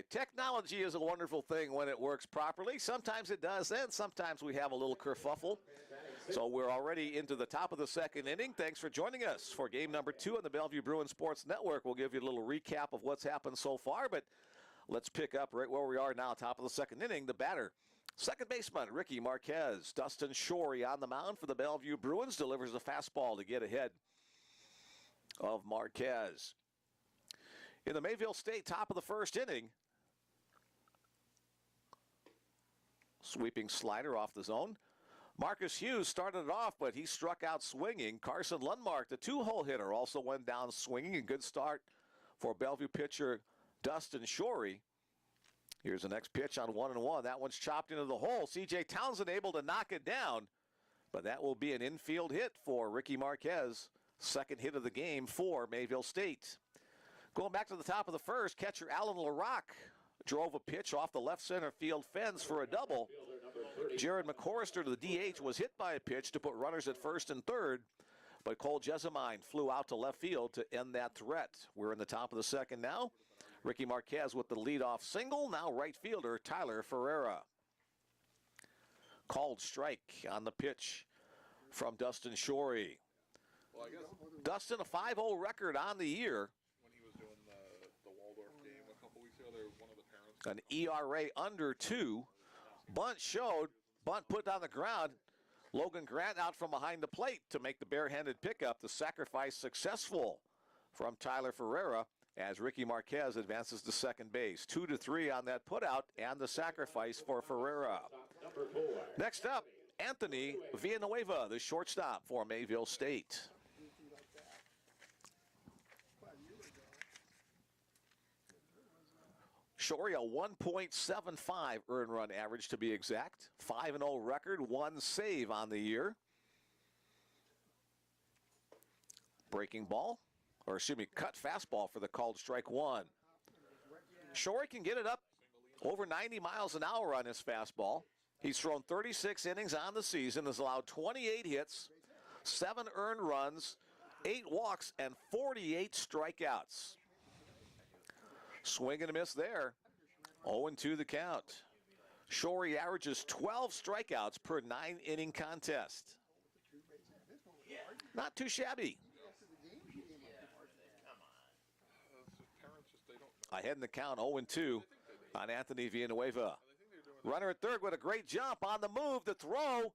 right. Technology is a wonderful thing when it works properly. Sometimes it does, and sometimes we have a little kerfuffle. So we're already into the top of the second inning. Thanks for joining us for game number 2 on the Bellevue Bruins Sports Network. We'll give you a little recap of what's happened so far, but let's pick up right where we are now, top of the second inning. The batter, second baseman Ricky Marquez. Dustin Shorey on the mound for the Bellevue Bruins, delivers a fastball to get ahead of Marquez. In the Mayville State top of the first inning, sweeping slider off the zone. Marcus Hughes started it off, but he struck out swinging. Carson Lundmark, the 2-hole hitter, also went down swinging. A good start for Bellevue pitcher Dustin Shorey. Here's the next pitch on 1-1. That one's chopped into the hole. C.J. Townsend able to knock it down, but that will be an infield hit for Ricky Marquez. Second hit of the game for Mayville State. Going back to the top of the first, catcher Alan LaRock drove a pitch off the left center field fence for a double. Jared McCorrister to the DH was hit by a pitch to put runners at first and third, but Cole Jessamine flew out to left field to end that threat. We're in the top of the second now. Ricky Marquez with the leadoff single. Now right fielder Tyler Ferreira. Called strike on the pitch from Dustin Shorey. Well, I guess Dustin, a 5-0 record on the year. when he was doing the Waldorf game a couple weeks ago, there was one of the parents. An ERA under 2. Bunt showed. Bunt put on the ground. Logan Grant out from behind the plate to make the barehanded pickup. The sacrifice successful from Tyler Ferreira as Ricky Marquez advances to second base. 2-3 on that putout and the sacrifice for Ferreira. Next up, Anthony Villanueva, the shortstop for Mayville State. Shorey, a 1.75 earned run average to be exact. 5-0 record, 1 save on the year. Breaking ball, or excuse me, cut fastball for the called strike 1. Shorey can get it up over 90 miles an hour on his fastball. He's thrown 36 innings on the season, has allowed 28 hits, 7 earned runs, 8 walks, and 48 strikeouts. Swing and a miss there. 0-2 the count. Shorey averages 12 strikeouts per 9-inning contest. Not too shabby. Ahead in the count, 0-2 on Anthony Villanueva. Runner at third with a great jump on the move. The throw.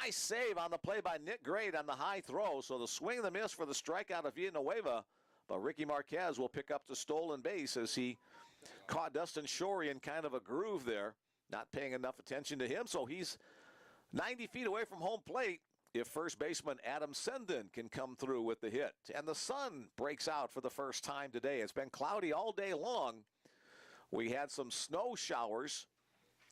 Nice save on the play by Nick Grade on the high throw. So the swing and the miss for the strikeout of Villanueva. But Ricky Marquez will pick up the stolen base as he caught Dustin Shorey in kind of a groove there. Not paying enough attention to him, so he's 90 feet away from home plate if first baseman Adam Sendin can come through with the hit. And the sun breaks out for the first time today. It's been cloudy all day long. We had some snow showers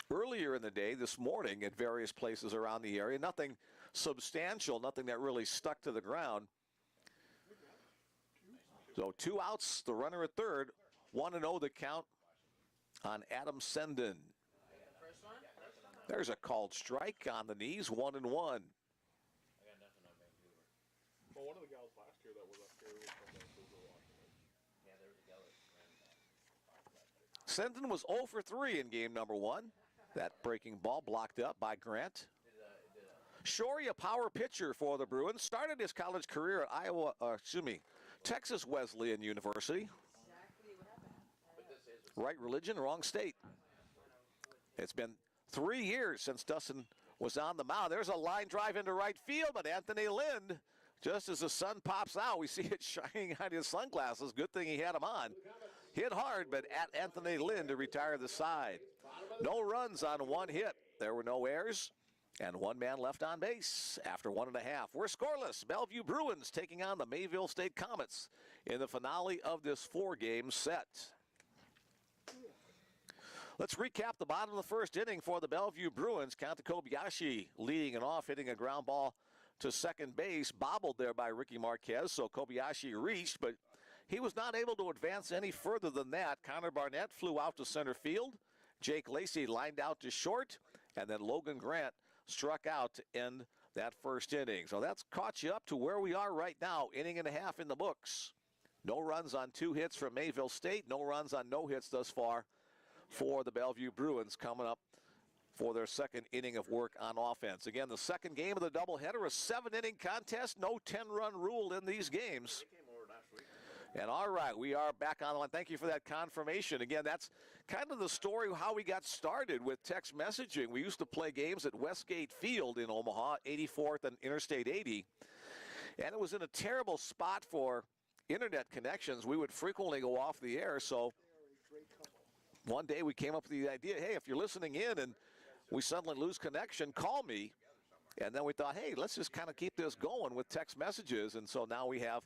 earlier in the day this morning at various places around the area. Nothing substantial, nothing that really stuck to the ground. So 2 outs, the runner at third. 1-0 the count on Adam Sendin. There's a called strike on the knees, 1-1. Well, one of the gals last year that was up here was from Vancouver, Washington. Yeah, there was a gal that Sendin was 0 for 3 in game number 1. That breaking ball blocked up by Grant. Shorey, a power pitcher for the Bruins, started his college career at Texas Wesleyan University. Right religion, wrong state. It's been 3 years since Dustin was on the mound. There's a line drive into right field, but Anthony Lind, just as the sun pops out, we see it shining on his sunglasses. Good thing he had them on. Hit hard, but at Anthony Lind to retire the side. No runs on 1 hit. There were no errors. And 1 man left on base after 1.5. We're scoreless. Bellevue Bruins taking on the Mayville State Comets in the finale of this 4-game set. Let's recap the bottom of the first inning for the Bellevue Bruins. Kanta Kobayashi leading it off, hitting a ground ball to second base, bobbled there by Ricky Marquez, so Kobayashi reached, but he was not able to advance any further than that. Connor Barnett flew out to center field. Jake Lacey lined out to short, and then Logan Grant struck out to end that first inning. So that's caught you up to where we are right now, inning and a half in the books. No runs on 2 hits from Mayville State, no runs on no hits thus far for the Bellevue Bruins coming up for their second inning of work on offense. Again, the second game of the doubleheader, a 7-inning contest, no 10-run rule in these games. And all right, we are back on the line. Thank you for that confirmation. Again, that's kind of the story of how we got started with text messaging. We used to play games at Westgate Field in Omaha, 84th and Interstate 80. And it was in a terrible spot for internet connections. We would frequently go off the air. So one day we came up with the idea, hey, if you're listening in and we suddenly lose connection, call me. And then we thought, hey, let's just kind of keep this going with text messages. And so now we have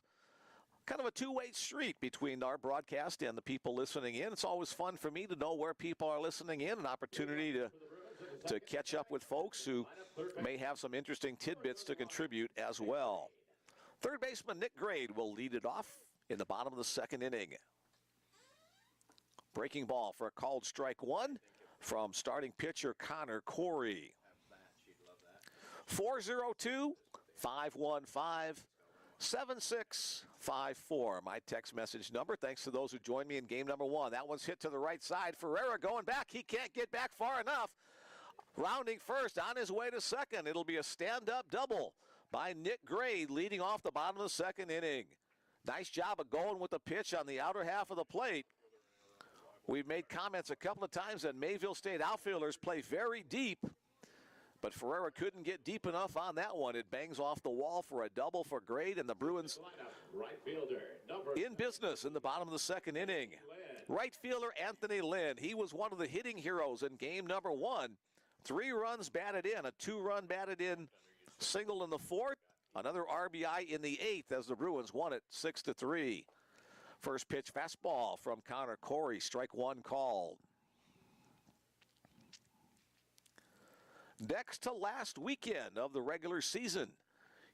kind of a two-way street between our broadcast and the people listening in. It's always fun for me to know where people are listening in, an opportunity to catch up with folks who may have some interesting tidbits to contribute as well. Third baseman Nick Grade will lead it off in the bottom of the second inning. Breaking ball for a called strike one from starting pitcher Connor Corey. 402-515-7654. My text message number. Thanks to those who joined me in game number one. That one's hit to the right side. Ferreira going back. He can't get back far enough. Rounding first on his way to second. It'll be a stand-up double by Nick Grade leading off the bottom of the second inning. Nice job of going with the pitch on the outer half of the plate. We've made comments a couple of times that Mayville State outfielders play very deep, but Ferreira couldn't get deep enough on that one. It bangs off the wall for a double for Grade, and the Bruins in business in the bottom of the second inning. Right fielder Anthony Lynn, he was one of the hitting heroes in game number one. 3 runs batted in, a 2-run batted in single in the fourth, another RBI in the eighth as the Bruins won it 6-3. First pitch fastball from Connor Corey, strike one called. Next to last weekend of the regular season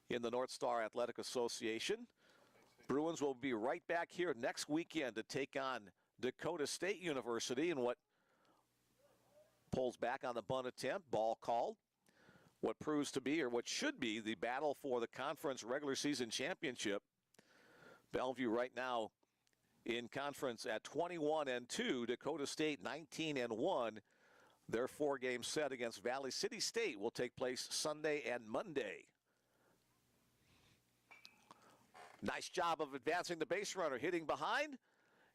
in the North Star Athletic Association. Bruins will be right back here next weekend to take on Dakota State University in what pulls back on the bunt attempt, ball called. What proves to be, or what should be, the battle for the conference regular season championship. Bellevue right now in conference at 21-2, Dakota State 19-1. Their 4-game set against Valley City State will take place Sunday and Monday. Nice job of advancing the base runner, hitting behind.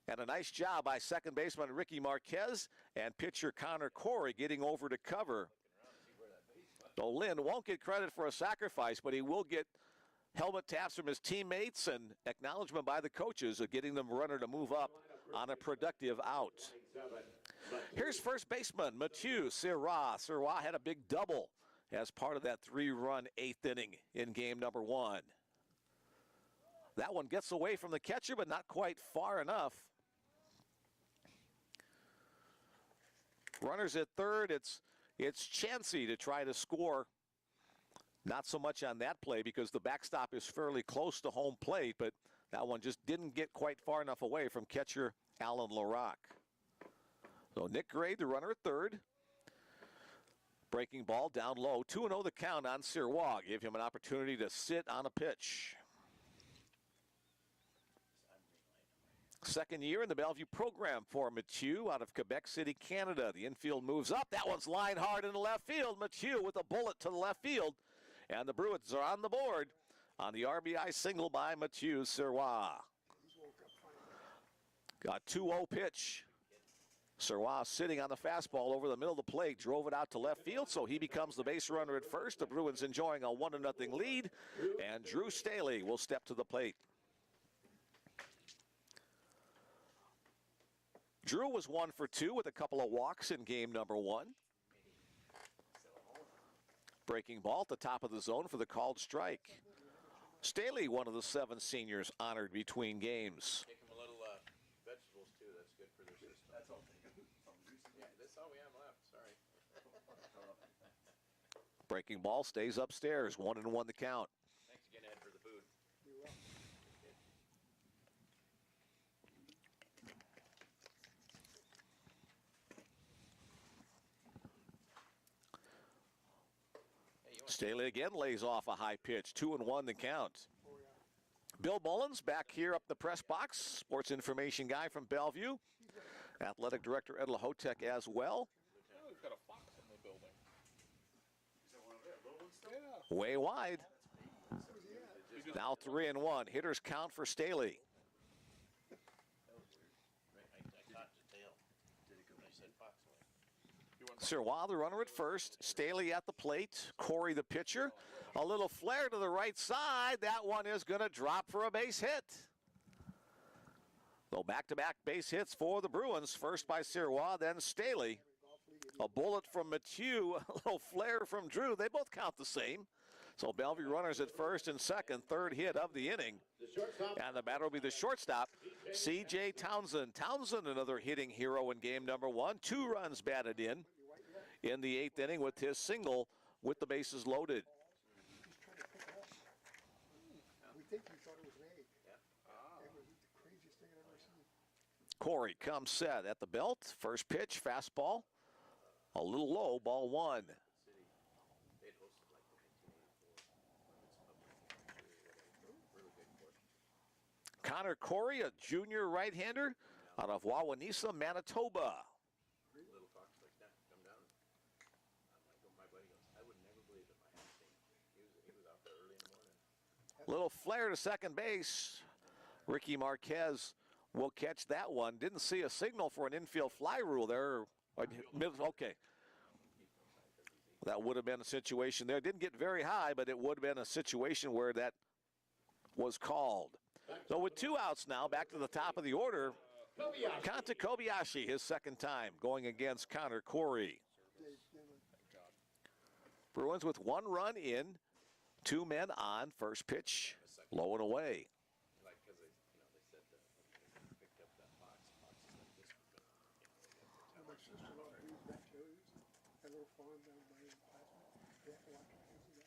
And a nice job by second baseman Ricky Marquez and pitcher Connor Corey getting over to cover. So Lynn won't get credit for a sacrifice, but he will get helmet taps from his teammates and acknowledgement by the coaches of getting the runner to move up on a productive out. Here's first baseman Mathieu Sirois. Sirois had a big double as part of that 3-run 8th inning in game number one. That one gets away from the catcher, but not quite far enough. Runners at third, it's Chansey to try to score. Not so much on that play because the backstop is fairly close to home plate, but that one just didn't get quite far enough away from catcher Alan LaRock. So Nick Grade, the runner at third. Breaking ball down low. 2-0 the count on Sirois. Give him an opportunity to sit on a pitch. Second year in the Bellevue program for Mathieu out of Quebec City, Canada. The infield moves up. That one's lined hard in the left field. Mathieu with a bullet to the left field. And the Bruins are on the board on the RBI single by Mathieu Sirois. Got 2-0 pitch. Sirois sitting on the fastball over the middle of the plate. Drove it out to left field, so he becomes the base runner at first. The Bruins enjoying a 1-0 lead. And Drew Staley will step to the plate. Drew was 1 for 2 with a couple of walks in game number one. Breaking ball at the top of the zone for the called strike. Staley, one of the 7 seniors honored between games. Take them a little vegetables too. That's good for their system. That's all. Yeah, that's all we have left. Sorry. Breaking ball stays upstairs. 1-1 the count. Thanks again, Ed, for the food. You're welcome. Staley again lays off a high pitch. 2-1 the count. Bill Mullins back here up the press box. Sports information guy from Bellevue. Athletic Director Ed Lahotek as well. Oh, we've got a fox in the building. Is that one over there? A little one still? Yeah. Way wide. He just, Now 3-1. Hitters count for Staley. That was weird. Right, I caught the tail. Did it go? I said fox away. he went Sirwa, the runner at first. Staley at the plate. Corey, the pitcher. A little flare to the right side. That one is going to drop for a base hit. So back-to-back base hits for the Bruins. First by Sirwa, then Staley. A bullet from Mathieu, a little flare from Drew. They both count the same. So Bellevue runners at first and second, third hit of the inning. And the batter will be the shortstop, C.J. Townsend. Townsend, another hitting hero in game number 1. 2 runs batted in the 8th inning with his single with the bases loaded. We think he thought it was an egg. It was the craziest thing I've ever seen. Corey comes set at the belt. First pitch, fastball. A little low, ball 1. They had hosted like the 1984 really big course. Connor Corey, a junior right-hander out of Wawanesa, Manitoba. Little fox like that come down. I'm like, oh, my buddy goes, I would never believe it if I hadn't seen him. He was out there early in the morning. Little flare to second base. Ricky Marquez will catch that one. Didn't see a signal for an infield fly rule there. Okay. That would have been a situation there. Didn't get very high, but it would have been a situation where that was called. So with 2 outs now, back to the top of the order, Kanta Kobayashi, his second time, going against Connor Corey. Bruins with 1 run in, 2 men on. First pitch, low and away. Like, because they said that they picked up that fox. Fox is like this. My sister-in-law breeds raccoons. That little farm down by the plasma. They have to watch out for that.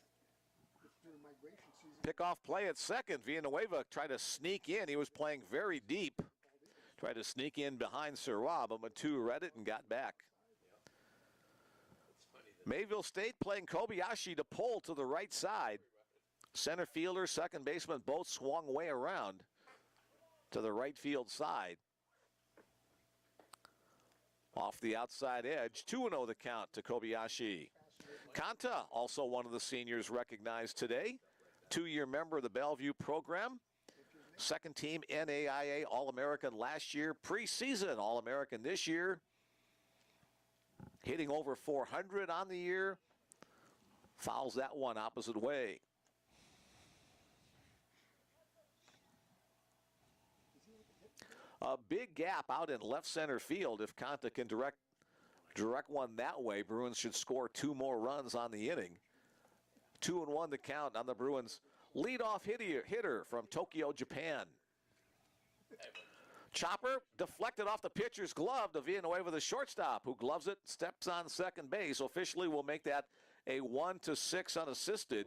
It's during migration season. Pickoff play at second. Villanueva tried to sneak in. He was playing very deep. Tried to sneak in behind Sirwa, but Matu read it and got back. Mayville State playing Kobayashi to pull to the right side. Center fielder, second baseman both swung way around to the right field side. Off the outside edge, 2-0 the count to Kobayashi. Kanta, also one of the seniors recognized today. 2-year member of the Bellevue program. Second team NAIA All-American last year. Preseason All-American this year. Hitting over 400 on the year. Fouls that one opposite way. A big gap out in left center field. If Kanta can direct one that way, Bruins should score 2 more runs on the inning. 2-1 to count on the Bruins leadoff hitter from Tokyo, Japan. Chopper deflected off the pitcher's glove to Villanueva, the shortstop, who gloves it, steps on second base. Officially will make that a 1-6 unassisted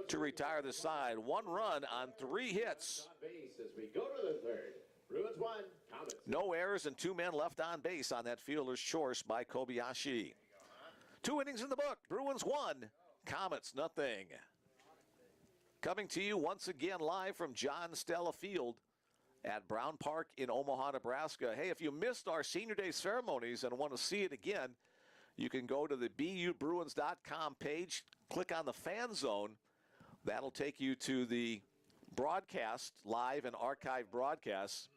to retire the side. 1 run on 3 hits. As we go to the third. Bruins 1, Comets. No errors and 2 men left on base on that fielder's choice by Kobayashi. 2 innings in the book. Bruins 1, Comets nothing. Coming to you once again live from John Stella Field at Brown Park in Omaha, Nebraska. Hey, if you missed our Senior Day ceremonies and want to see it again, you can go to the BUBruins.com page, click on the fan zone. That'll take you to the broadcast, live and archived broadcasts.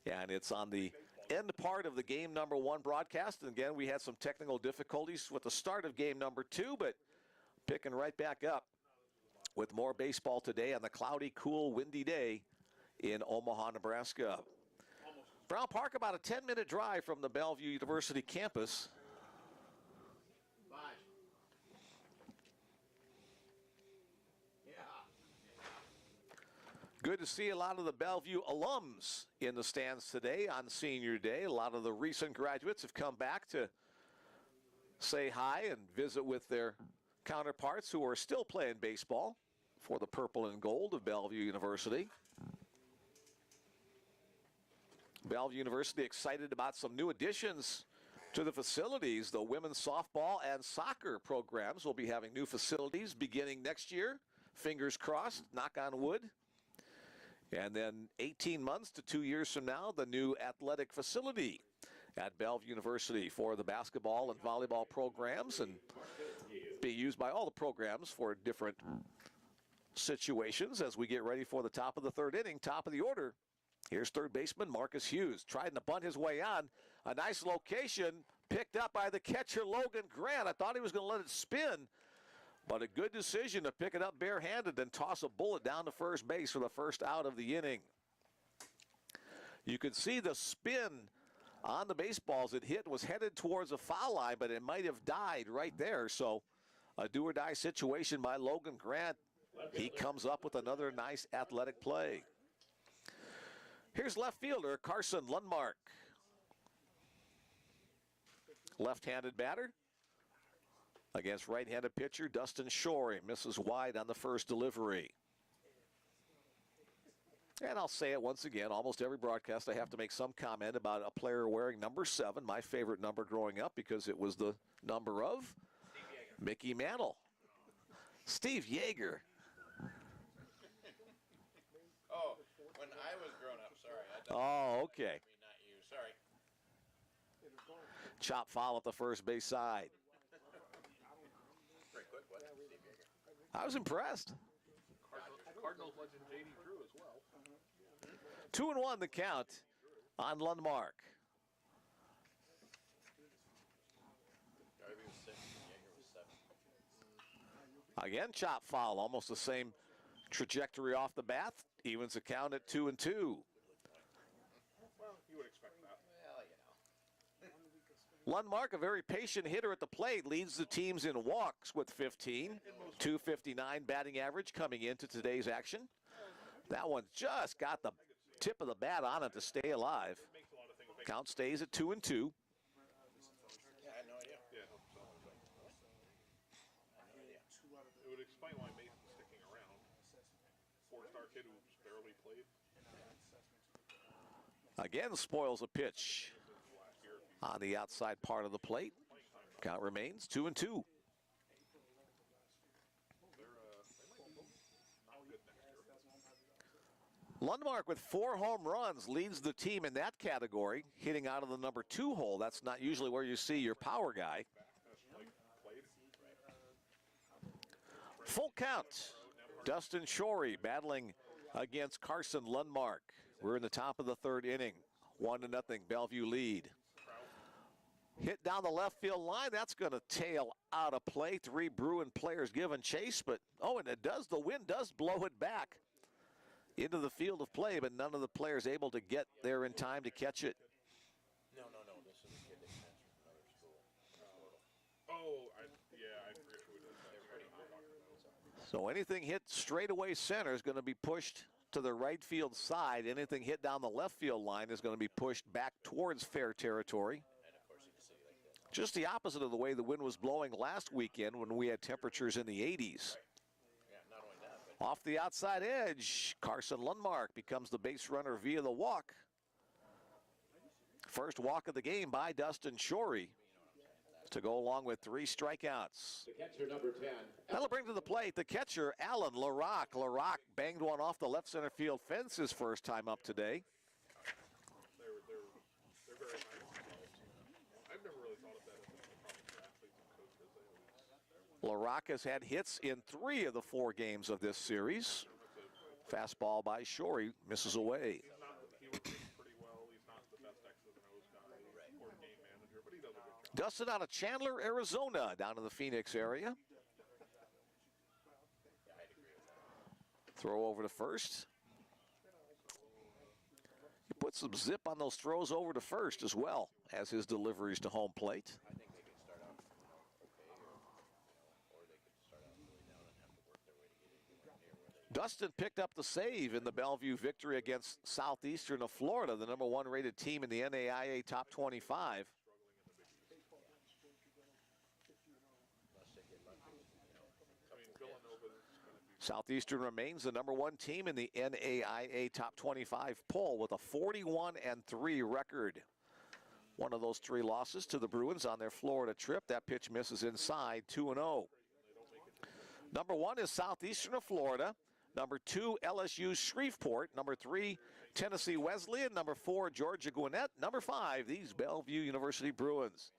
And it's on the end part of the game number 1 broadcast. And again, we had some technical difficulties with the start of game number 2, but picking right back up with more baseball today on the cloudy, cool, windy day in Omaha, Nebraska. Brown Park, about a 10-minute drive from the Bellevue University campus. Good to see a lot of the Bellevue alums in the stands today on Senior Day. A lot of the recent graduates have come back to say hi and visit with their counterparts who are still playing baseball for the purple and gold of Bellevue University. Bellevue University excited about some new additions to the facilities. The women's softball and soccer programs will be having new facilities beginning next year. Fingers crossed, knock on wood. And then 18 months to 2 years from now, the new athletic facility at Bellevue University for the basketball and volleyball programs, and be used by all the programs for different situations as we get ready for the top of the third inning. Top of the order, here's third baseman Marcus Hughes, trying to bunt his way on. A nice location, picked up by the catcher Logan Grant. I thought he was going to let it spin, but a good decision to pick it up barehanded and toss a bullet down to first base for the first out of the inning. You could see the spin on the baseballs it hit was headed towards a foul line, but it might have died right there. So a do-or-die situation by Logan Grant. He comes up with another nice athletic play. Here's left fielder Carson Lundmark. Left-handed batter against right-handed pitcher Dustin Shorey. Misses wide on the first delivery. And I'll say it once again, almost every broadcast I have to make some comment about a player wearing number 7, my favorite number growing up because it was the number of Mickey Mantle. Steve Yeager. Oh, when I was growing up, sorry. Oh, okay. Not you, sorry. Chop foul at the first base side. Pretty quick, what? Steve Yeager. I was impressed. Cardinals legend J.D. Drew as well. 2-1 the count on Lundmark. Darby was 6, Yeager was 7. Again, chop foul, almost the same trajectory off the bat. Evens the count at 2-2. Well, you would expect that. Well, you know. Lundmark, a very patient hitter at the plate, leads the teams in walks with 15. 259 batting average coming into today's action. That one just got the tip of the bat on it to stay alive. Makes a lot of things. Count stays at 2-2. Yeah, I had no idea. Yeah, so I had no idea. it would explain why Mason's sticking around. 4-star kid who's barely played. Again, spoils a pitch on the outside part of the plate. Count remains 2-2. They might be both not good next year. Lundmark with 4 home runs leads the team in that category, hitting out of the number 2 hole. That's not usually where you see your power guy. Played. Full count. Dustin Shorey battling against Carson Lundmark. We're in the top of the third inning. 1-0 Bellevue lead. Hit down the left field line. That's going to tail out of play. 3 Bruin players giving chase, but and it does. The wind does blow it back into the field of play, but none of the players able to get there in time to catch it. No. This is a kid that transferred from another school. I forget who it is. Everybody knows. So anything hit straight away center is going to be pushed to the right field side. Anything hit down the left field line is going to be pushed back towards fair territory. And of course, you can see like that. Just the opposite of the way the wind was blowing last weekend when we had temperatures in the 80s. Yeah, not only that, but Off the outside edge, Carson Lundmark becomes the base runner via the walk. First walk of the game by Dustin Shorey to go along with 3 strikeouts. The catcher, number 10. That'll bring to the plate the catcher, Alan LaRock. LaRock banged one off the left center field fence his first time up today. They're very high on themselves. I've never really thought of that as a problem for athletes and coaches. They always LaRock has had hits in 3 of the 4 games of this series. Fastball by Shorey misses away. he works pretty well. He's not the best X's and O's guy or game manager, but he does a good job. Dustin out of Chandler, Arizona, down in the Phoenix area. Throw over to first. He put some zip on those throws over to first as well as his deliveries to home plate. I think they could start out, okay, or they could start out really down and have to work their way to get anywhere near where they. Dustin picked up the save in the Bellevue victory against Southeastern of Florida, the number 1 rated team in the NAIA top 25. Southeastern remains the number 1 team in the NAIA top 25 poll with a 41-3 record. One of those 3 losses to the Bruins on their Florida trip. That pitch misses inside, 2-0. Number 1 is Southeastern of Florida. Number 2, LSU Shreveport. Number 3, Tennessee Wesleyan. Number 4, Georgia Gwinnett. Number 5, these Bellevue University Bruins.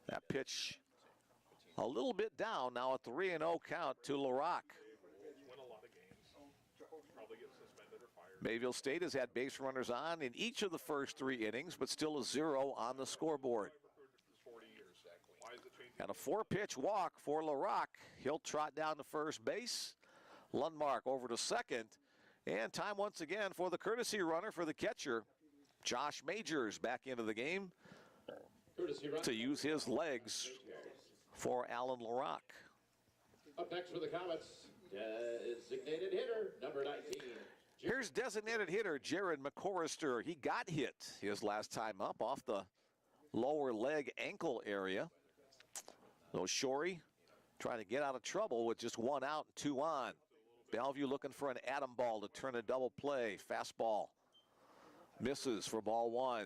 That pitch a little bit down. Now a 3-0 count to LaRock. Win a lot of games. Probably get suspended or fired. Mayville State has had base runners on in each of the first 3 innings, but still a 0 on the scoreboard. For 40 years. Why is it changing? And a 4-pitch walk for LaRock. He'll trot down to first base. Lundmark over to second. And time once again for the courtesy runner for the catcher. Josh Majors back into the game to use his legs for Alan LaRock. Up next for the Comets, designated hitter, number 19. Here's designated hitter Jared McCorrister. He got hit his last time up off the lower leg ankle area. So Shorey trying to get out of trouble with just 1 out and 2 on. Bellevue looking for an atom ball to turn a double play. Fastball misses for ball 1.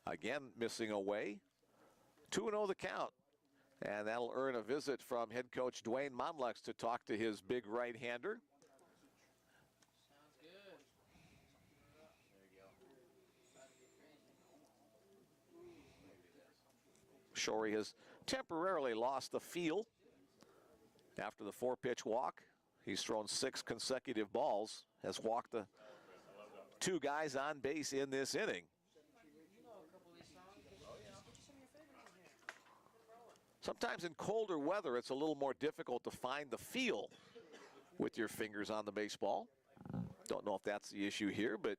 Again, missing away. 2-0 the count. And that'll earn a visit from head coach Dwayne Monlex to talk to his big right-hander. Shorey has temporarily lost the feel after the 4-pitch walk. He's thrown 6 consecutive balls, has walked the 2 guys on base in this inning. Sometimes in colder weather, it's a little more difficult to find the feel with your fingers on the baseball. Don't know if that's the issue here, but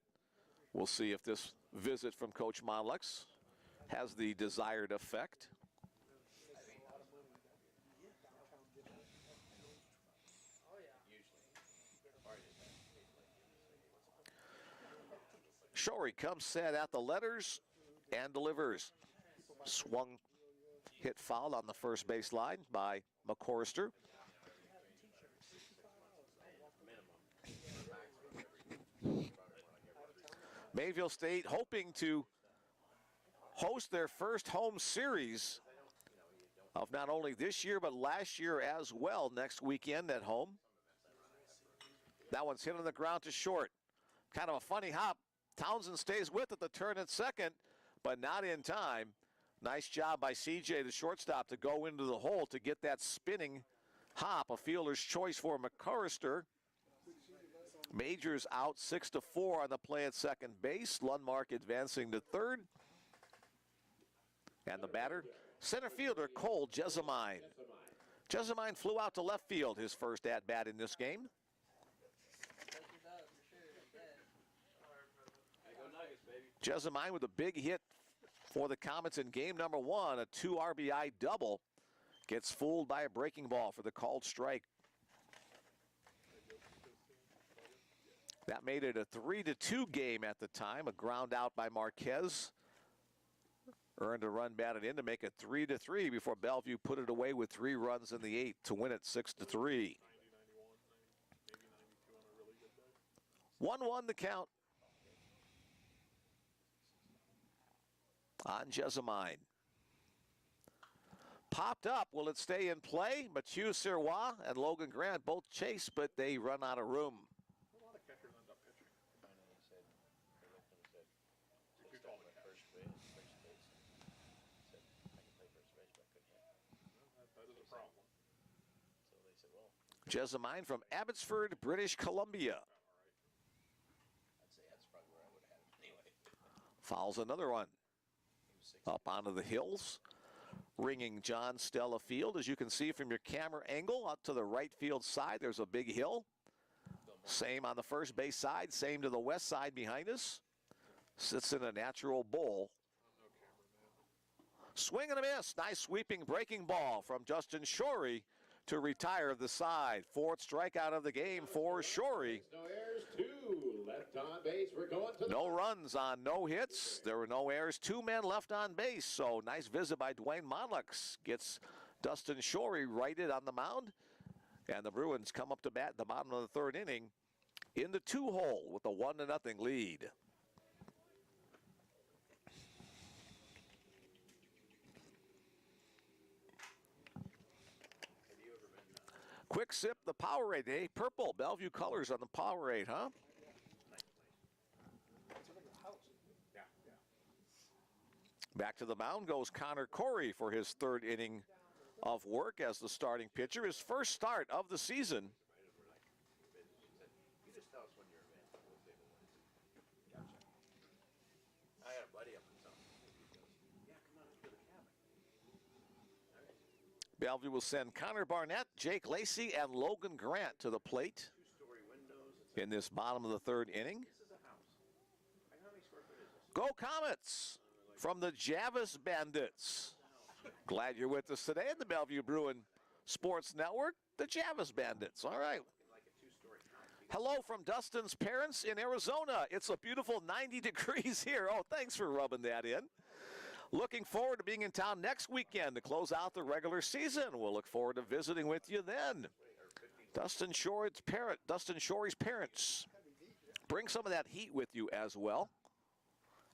we'll see if this visit from Coach Monlex has the desired effect. Shorey comes set at the letters and delivers. Swung, hit foul on the first base line by McCorrister. Mayville State hoping to host their first home series of not only this year but last year as well next weekend at home. That one's hit on the ground to short. Kind of a funny hop. Townsend stays with it, the turn at second, but not in time. Nice job by CJ, the shortstop, to go into the hole to get that spinning hop. A fielder's choice for McCorrister. Majors out 6-4 on the play at second base. Lundmark advancing to third. And the batter, center fielder Cole Jessamine. Jessamine flew out to left field his first at-bat in this game. Jessamine with a big hit for the Comets in game number 1, a 2 RBI double. Gets fooled by a breaking ball for the called strike. That made it a 3-2 game at the time. A ground out by Marquez. Earned a run batted in to make it 3-3 before Bellevue put it away with 3 runs in the 8th to win it 6-3. 1-1 the count on Jessamine. Popped up. Will it stay in play? Mathieu Sirois and Logan Grant both chase, but they run out of room. A lot of catchers end up pitching. That is a problem. Jessamine from Abbotsford, British Columbia. Fouls another one. Up onto the hills. Ringing John Stella Field. As you can see from your camera angle, out to the right field side, there's a big hill. Same on the first base side, same to the west side behind us. Sits in a natural bowl. Swing and a miss. Nice sweeping breaking ball from Justin Shorey to retire the side. 4th strikeout of the game for Shorey. No errors, 2 left on base. We're going to the No runs on no hits. There were no errors. 2 men left on base. So nice visit by Dwayne Monlex. Gets Dustin Shorey righted on the mound. And the Bruins come up to bat at the bottom of the 3rd inning in the 2-hole with a 1-0 lead. Quick Sip, the Powerade, eh? Purple, Bellevue colors on the Powerade, huh? Yeah. Back to the mound goes Connor Corey for his third inning of work as the starting pitcher. His first start of the season. You just tell us when you're available. We'll say when. Gotcha. I had a buddy up in South. Yeah, come on up to the cabin. All right. Bellevue will send Connor Barnett, Jake Lacey, and Logan Grant to the plate Two-story windows. in this bottom of the third inning. This is a house. How many square foot is this? Go Comets from the Javis Bandits. Glad you're with us today at the Bellevue Bruin Sports Network, the Javis Bandits. All right. Like a two-story house. Hello from Dustin's parents in Arizona. It's a beautiful 90 degrees here. Oh, thanks for rubbing that in. Looking forward to being in town next weekend to close out the regular season. We'll look forward to visiting with you then. Dustin Shore's parents. Bring some of that heat with you as well.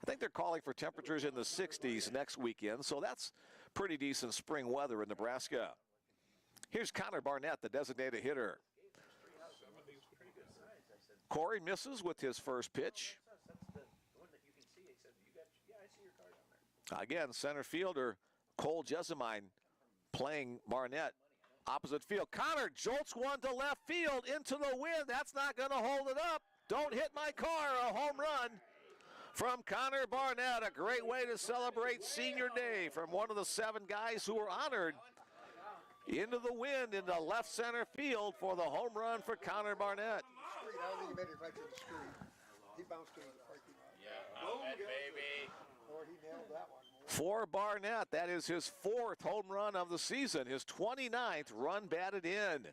I think they're calling for temperatures in the 60s next weekend, so that's pretty decent spring weather in Nebraska. Here's Connor Barnett, the designated hitter. Corey misses with his first pitch. That's the one that you can see. He said, yeah, I see your car down there. Again, center fielder Cole Jessamine playing Barnett. Opposite field. Connor jolts one to left field into the wind. That's not going to hold it up. Don't hit my car. A home run from Connor Barnett. A great way to celebrate senior day from one of the 7 guys who were honored. Into the wind, into left center field for the home run for Connor Barnett. I don't think he made it right to the street. He bounced into the parking lot. Yeah, baby. Lord, he nailed that one. For Barnett, that is his 4th home run of the season, his 29th run batted in.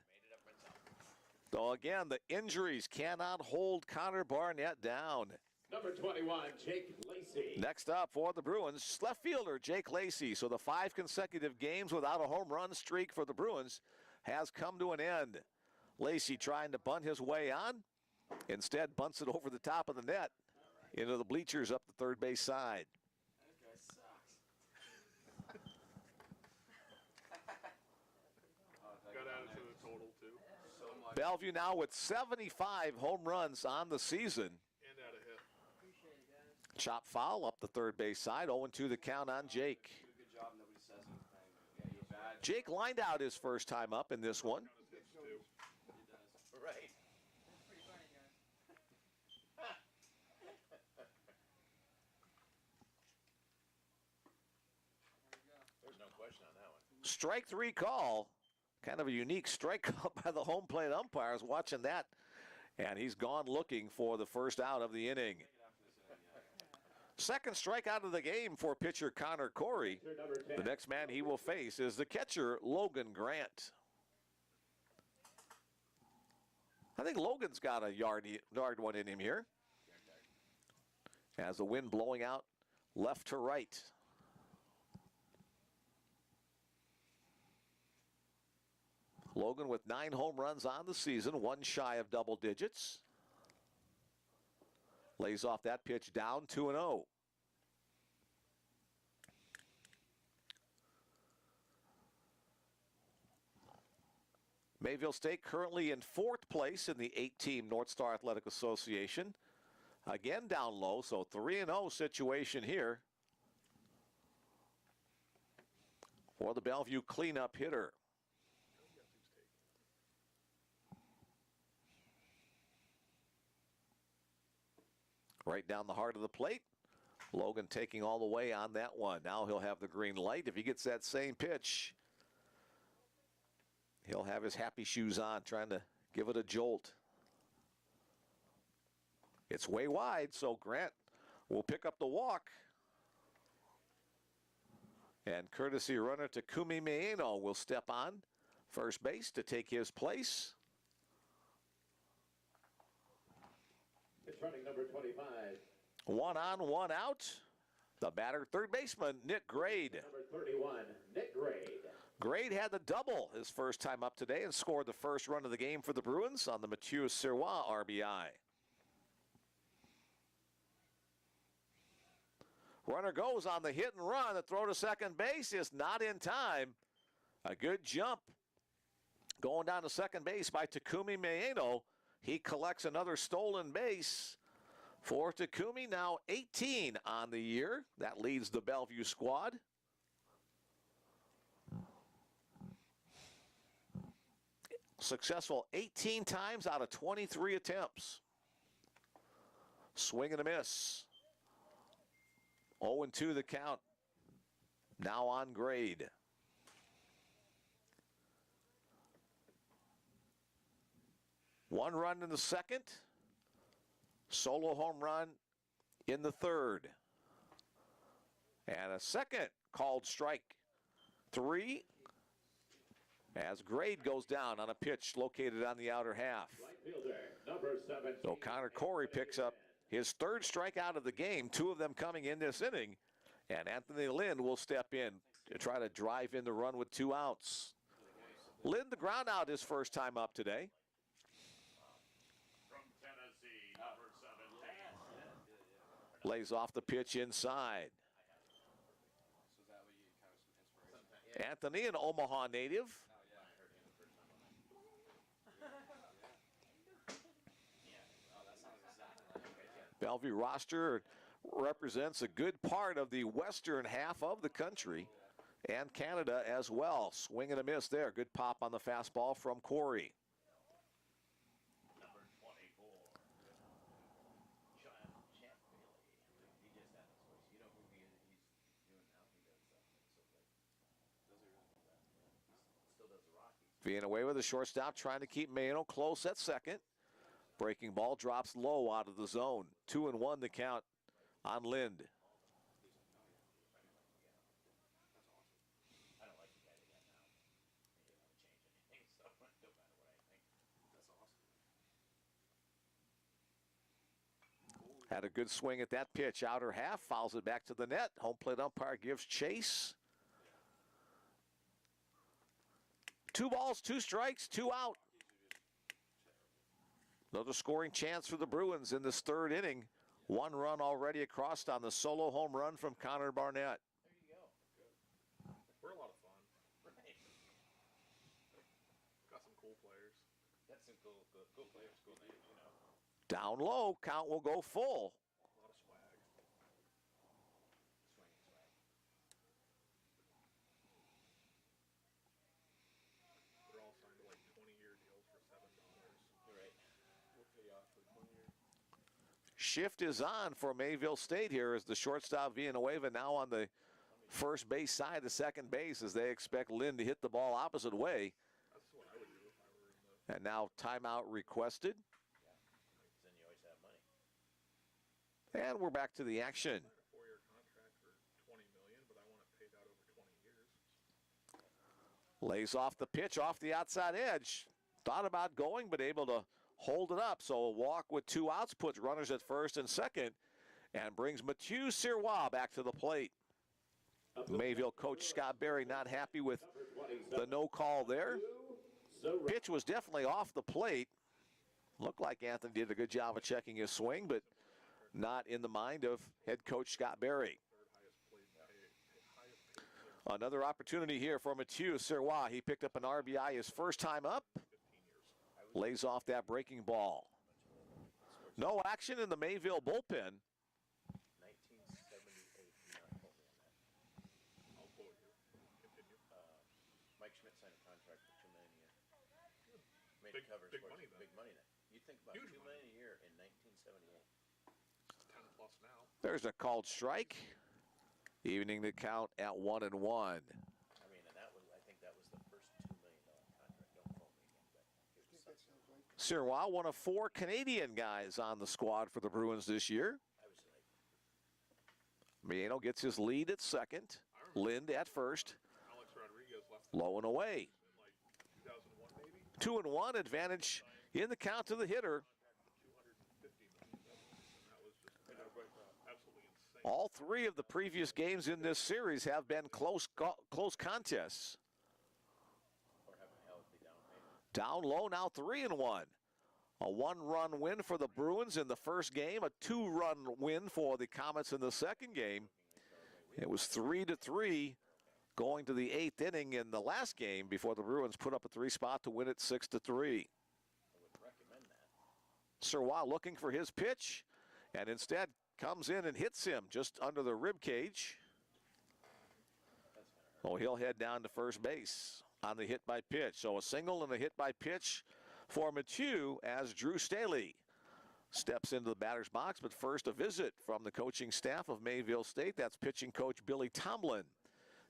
Though again, the injuries cannot hold Connor Barnett down. Number 21, Jake Lacey. Next up for the Bruins, left fielder Jake Lacey. So the 5 consecutive games without a home run streak for the Bruins has come to an end. Lacey trying to bunt his way on. Instead, bunts it over the top of the net into the bleachers up the third base side. Got added to the total, too. Bellevue now with 75 home runs on the season. And had a hit. Chop foul up the third base side. 0-2 the count on Jake. Good job. Nobody says anything. Yeah, you're bad. Jake lined out his first time up in this one. Hits, too. Right. There's no question on that one. Strike 3 call. Kind of a unique strike call by the home plate umpires watching that. And he's gone looking for the first out of the inning. Second strikeout of the game for pitcher Connor Corey. The next man he will face is the catcher Logan Grant. I think Logan's got a yard one in him here. As the wind blowing out left to right. Logan with 9 home runs on the season, 1 shy of double digits. Lays off that pitch down 2-0. Mayville State currently in 4th place in the 8-team North Star Athletic Association. Again down low, so 3-0 situation here for the Bellevue cleanup hitter. Right down the heart of the plate. Logan taking all the way on that one. Now he'll have the green light. If he gets that same pitch, he'll have his happy shoes on, trying to give it a jolt. It's way wide, so Grant will pick up the walk. And courtesy runner Takumi Maeno will step on first base to take his place. It's running number 25. 1 on, 1 out. The batter, third baseman, Nick Grade. Number 31, Nick Grade. Grade had the double his first time up today and scored the first run of the game for the Bruins on the Mathieu Sirois RBI. Runner goes on the hit and run. The throw to second base is not in time. A good jump Going down to second base by Takumi Maeno. He collects another stolen base for Takumi, now 18 on the year. That leads the Bellevue squad. Successful 18 times out of 23 attempts. Swing and a miss. 0-2 the count. Now on grade. One run in the second. Solo home run in the third. And a second called strike. 3. As grade goes down on a pitch located on the outer half. So Connor Corey picks up his third strikeout of the game, 2 of them coming in this inning. And Anthony Lind will step in to try to drive in the run with 2 outs. Lind, the ground out his first time up today. Lays off the pitch inside. Anthony, an Omaha native. Bellevue roster represents a good part of the western half of the country and Canada as well. Swing and a miss there. Good pop on the fastball from Corey. Villanueva, the shortstop, trying to keep Maeno close at second. Breaking ball drops low out of the zone. 2-1 the count on Lind. Had a good swing at that pitch. Outer half, fouls it back to the net. Home plate umpire gives chase. 2 balls, 2 strikes, 2 out. Another scoring chance for the Bruins in this third inning. 1 run already across on the solo home run from Connor Barnett. We're a lot of fun. Got some cool players. Got some cool players, cool names, you know. Down low, count will go full. A lot of swag. They're all signed to like 20-year deals for $7. You're right. We'll pay off for 20 years. Shift is on for Mayville State here as the shortstop Villanueva now on the first base side of second base as they expect Lind to hit the ball opposite way. That's what I would do if I were in the... And now timeout requested. Because then you always have money. And we're back to the action. I signed a 4-year contract for $20 million, but I want it paid out over 20 years. Lays off the pitch off the outside edge. Thought about going, but able to hold it up. So a walk with 2 outs puts runners at first and second and brings Mathieu Sirois back to the plate. Mayville coach Scott Berry not happy with the no call there. Pitch was definitely off the plate. Looked like Anthony did a good job of checking his swing, but not in the mind of head coach Scott Berry. Another opportunity here for Mathieu Sirois. He picked up an RBI his first time up. Lays off that breaking ball. No action in the Mayville bullpen. 1978. I'll quote you. Continue. Mike Schmidt signed a contract for $2 million a year. Made Big- covers big for money us. then. Big money then. You think about Huge $2 million a year in 1978. 10 plus now. There's a called strike. Evening the count at 1-1. I mean, and that was, I think that was the first $2 million contract. Don't quote me again, but it was That something. sounds right. Sirois, one of 4 Canadian guys on the squad for the Bruins this year. I was like, Maeno gets his lead at second. Lind at first. Alex Rodriguez left Low and away. in like 2001 maybe. 2-1 advantage in the count to the hitter. $250 million. And that was just absolutely insane. All 3 of the previous games in this series have been close contests. or having a healthy down payment. Down low now 3-1. A 1-run win for the Bruins in the first game. A 2-run win for the Comets in the second game. It was 3-3 going to the 8th inning in the last game before the Bruins put up a 3-spot to win it 6-3. I would recommend that. Surwa looking for his pitch, and instead comes in and hits him just under the rib cage. Oh, he'll head down to first base on the hit by pitch. So a single and a hit by pitch for Mathieu as Drew Staley steps into the batter's box. But first, a visit from the coaching staff of Mayville State. That's pitching coach Billy Tomlin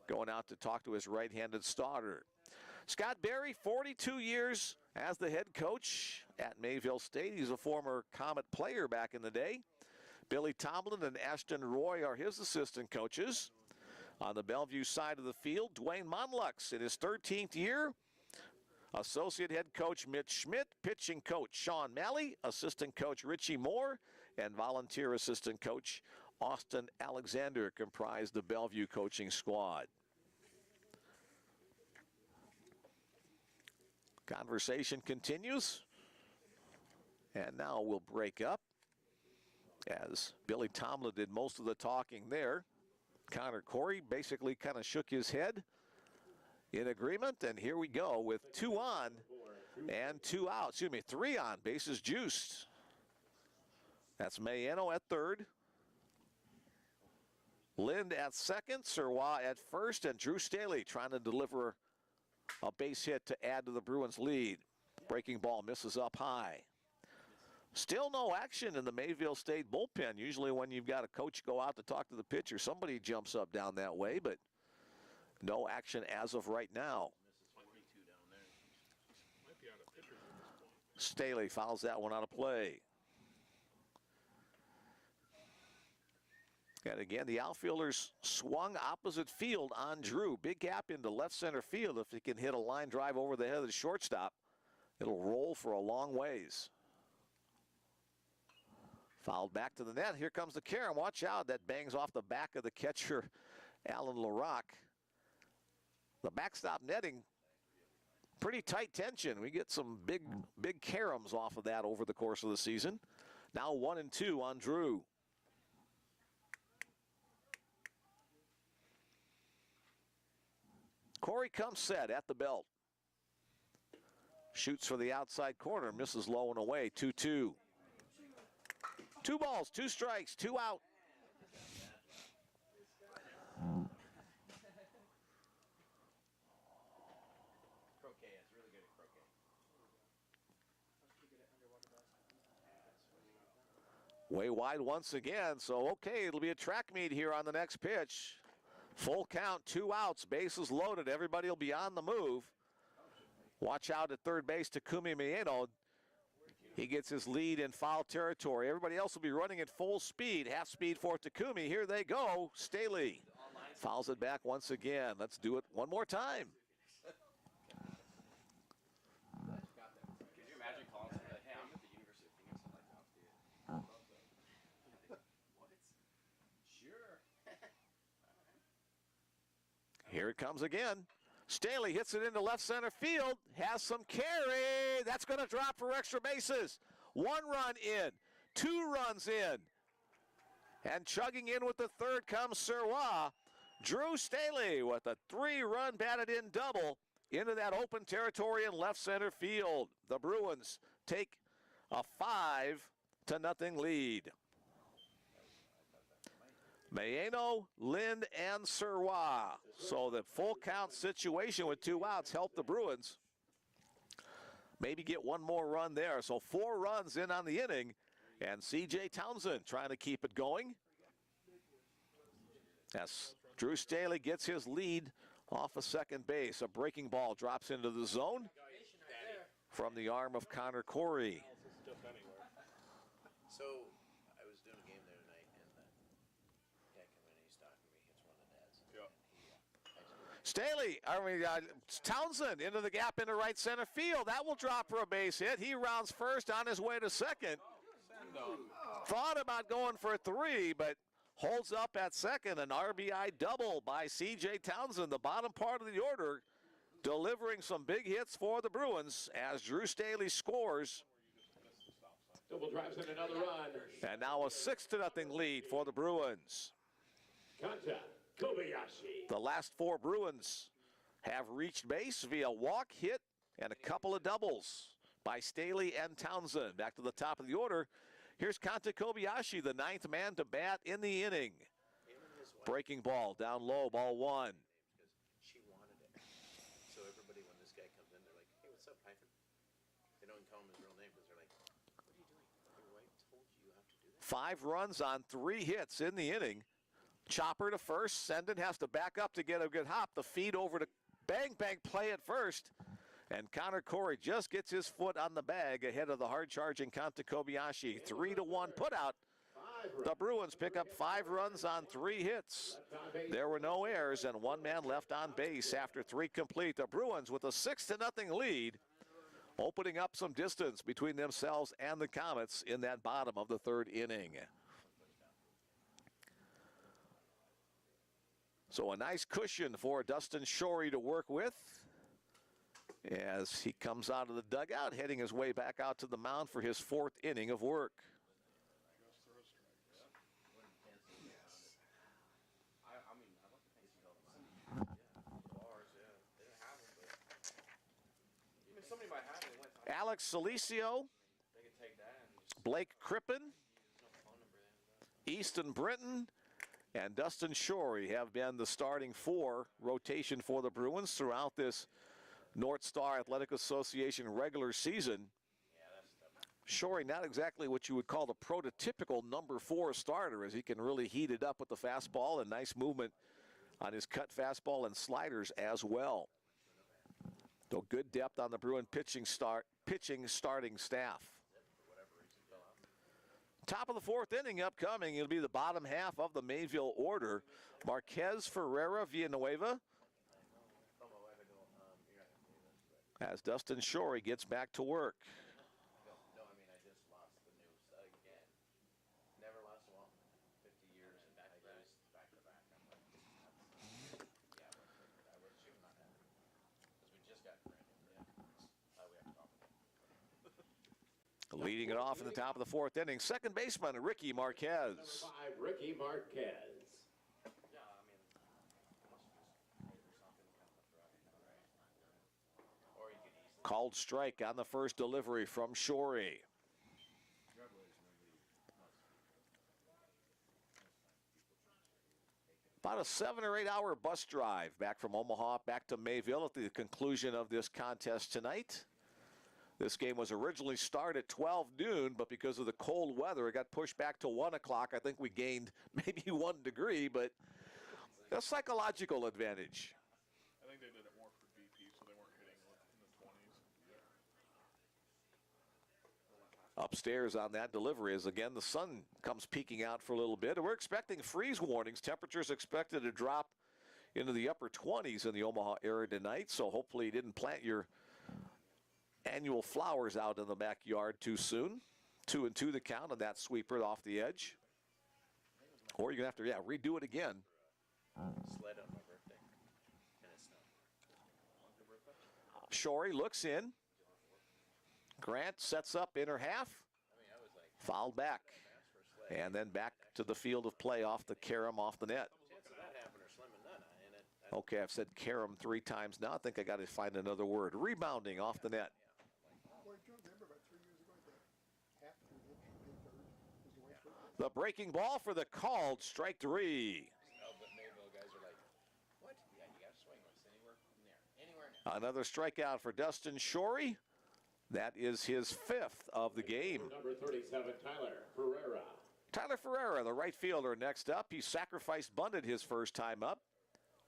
going out to talk to his right-handed starter. Scott Berry, 42 years as the head coach at Mayville State. He's a former Comet player back in the day. Billy Tomlin and Ashton Roy are his assistant coaches. On the Bellevue side of the field, Dwayne Monlux in his 13th year. Associate head coach Mitch Schmidt, pitching coach Sean Malley, assistant coach Richie Moore, and volunteer assistant coach Austin Alexander comprise the Bellevue coaching squad. Conversation continues. And now we'll break up as Billy Tomlin did most of the talking there. Connor Corey basically kind of shook his head in agreement, and here we go with 2 on and 2 out. Excuse me, 3 on, bases juiced. That's Mayano at third. Lind at second, Surwa at first, and Drew Staley trying to deliver a base hit to add to the Bruins' lead. Breaking ball misses up high. Still no action in the Mayville State bullpen. Usually when you've got a coach go out to talk to the pitcher, somebody jumps up down that way, but no action as of right now. Staley fouls that one out of play. And again, the outfielders swung opposite field on Drew. Big gap into left center field. If he can hit a line drive over the head of the shortstop, it'll roll for a long ways. Fouled back to the net. Here comes the Karen. Watch out. That bangs off the back of the catcher, Alan LaRock. The backstop netting, pretty tight tension. We get some big caroms off of that over the course of the season. Now 1 and 2 on Drew. Corey comes set at the belt. Shoots for the outside corner. Misses low and away. 2-2. 2 balls, 2 strikes, 2 out. Croquet is really good at croquet. Way wide once again, so okay, it'll be a track meet here on the next pitch. Full count, 2 outs, bases loaded. Everybody will be on the move. Watch out at third base, Takumi Mieno. He gets his lead in foul territory. Everybody else will be running at full speed. Half speed for Takumi. Here they go. Staley fouls it back once again. Let's do it one more time. Could you imagine calling somebody like, hey, I'm at the University of Phoenix, I'd like to talk to you? What? Sure. Here it comes again. Staley hits it into left center field, has some carry. That's going to drop for extra bases. 1 run in, 2 runs in. And chugging in with the third comes Surwa. Drew Staley with a 3-run batted in double into that open territory in left center field. The Bruins take a 5-0 lead. Mayano, Lind, and Surwa. So the full count situation with 2 outs helped the Bruins maybe get 1 more run there. So 4 runs in on the inning, and C.J. Townsend trying to keep it going. As Drew Staley gets his lead off of second base. A breaking ball drops into the zone from the arm of Connor Corey. So I was doing a game there tonight, and the guy come in and he's talking to me. It's one of the dads. Townsend into the gap into right center field. That will drop for a base hit. He rounds first on his way to second. Thought about going for 3, but holds up at second. An RBI double by C.J. Townsend, the bottom part of the order, delivering some big hits for the Bruins as Drew Staley scores. Double drives in another run. And now a 6-0 lead for the Bruins. Contact. Kobayashi. The last 4 Bruins have reached base via walk, hit, and a couple of doubles by Staley and Townsend. Back to the top of the order. Here's Kanta Kobayashi, the 9th man to bat in the inning. Breaking ball down low, ball 1. Because she wanted it. So everybody, when this guy comes in, they're like, hey, what's up, hyphen? They don't call him his real name because they're like, what are you doing? Your wife told you you have to do that. 5 runs on 3 hits in the inning. Chopper to first. Senden has to back up to get a good hop. The feed over to Bang Bang play at first. And Connor Corey just gets his foot on the bag ahead of the hard-charging Kanta Kobayashi. 3-1 put out. The Bruins pick up 5 runs on 3 hits. There were no errors and 1 man left on base after 3 complete. The Bruins with a 6-0 lead, opening up some distance between themselves and the Comets in that bottom of the 3rd inning. So a nice cushion for Dustin Shorey to work with as he comes out of the dugout, heading his way back out to the mound for his 4th inning of work. Somebody might have it. Alex Salicio, They could take that and just Blake Crippen, use no phone number then. Easton Britton, and Dustin Shorey have been the starting 4 rotation for the Bruins throughout this North Star Athletic Association regular season. Shorey, not exactly what you would call the prototypical number 4 starter, as he can really heat it up with the fastball and nice movement on his cut fastball and sliders as well. So good depth on the Bruin pitching starting staff. Top of the 4th inning upcoming. It'll be the bottom half of the Mayville order. Marquez, Ferreira, Villanueva. As Dustin Shorey gets back to work. No, I mean, I just lost the news again. Never lost one. 50 years and back to back. Back to back. I'm like, yeah, I was shooting on that. Because we just got granted. Yeah. We have to talk about it. Leading it off in the top of the 4th inning, second baseman Ricky Marquez. Number 5, Ricky Marquez. Yeah, I mean, must just or something kind of throw it, right? Or you could easily. Called strike on the first delivery from Shorey. About a 7 or 8 hour bus drive back from Omaha back to Mayville at the conclusion of this contest tonight. This game was originally started at 12 noon, but because of the cold weather, it got pushed back to 1 o'clock. I think we gained maybe 1 degree, but a psychological advantage. I think they did it more for BP, so they weren't hitting in the 20s. Upstairs on that delivery as again the sun comes peeking out for a little bit. And we're expecting freeze warnings. Temperatures expected to drop into the upper 20s in the Omaha area tonight, so hopefully you didn't plant your annual flowers out in the backyard too soon. 2-2 the count on that sweeper off the edge. Or you're going to have to, redo it again. Sled on my birthday. And it snowed. Your birthday? Shorey looks in. Grant sets up inner half. I mean, I was like, Fouled back. ask for a sled. And then back to the field of play off the carom off the net. Chance of that happening are slim and none. And it, Okay, I've said carom 3 times now. I think I got to find another word. Rebounding off the net. Boy, do you remember about 3 years ago, the half to inch mid third was the way through. The breaking ball for the called strike 3. oh, but Mayville guys are like, what? Yeah, you got to swing this anywhere near. Anywhere near. Another strikeout for Dustin Shorey. That is his 5th of the game. Number 37, Tyler Ferreira. Tyler Ferreira, the right fielder, next up. He sacrificed bunted his first time up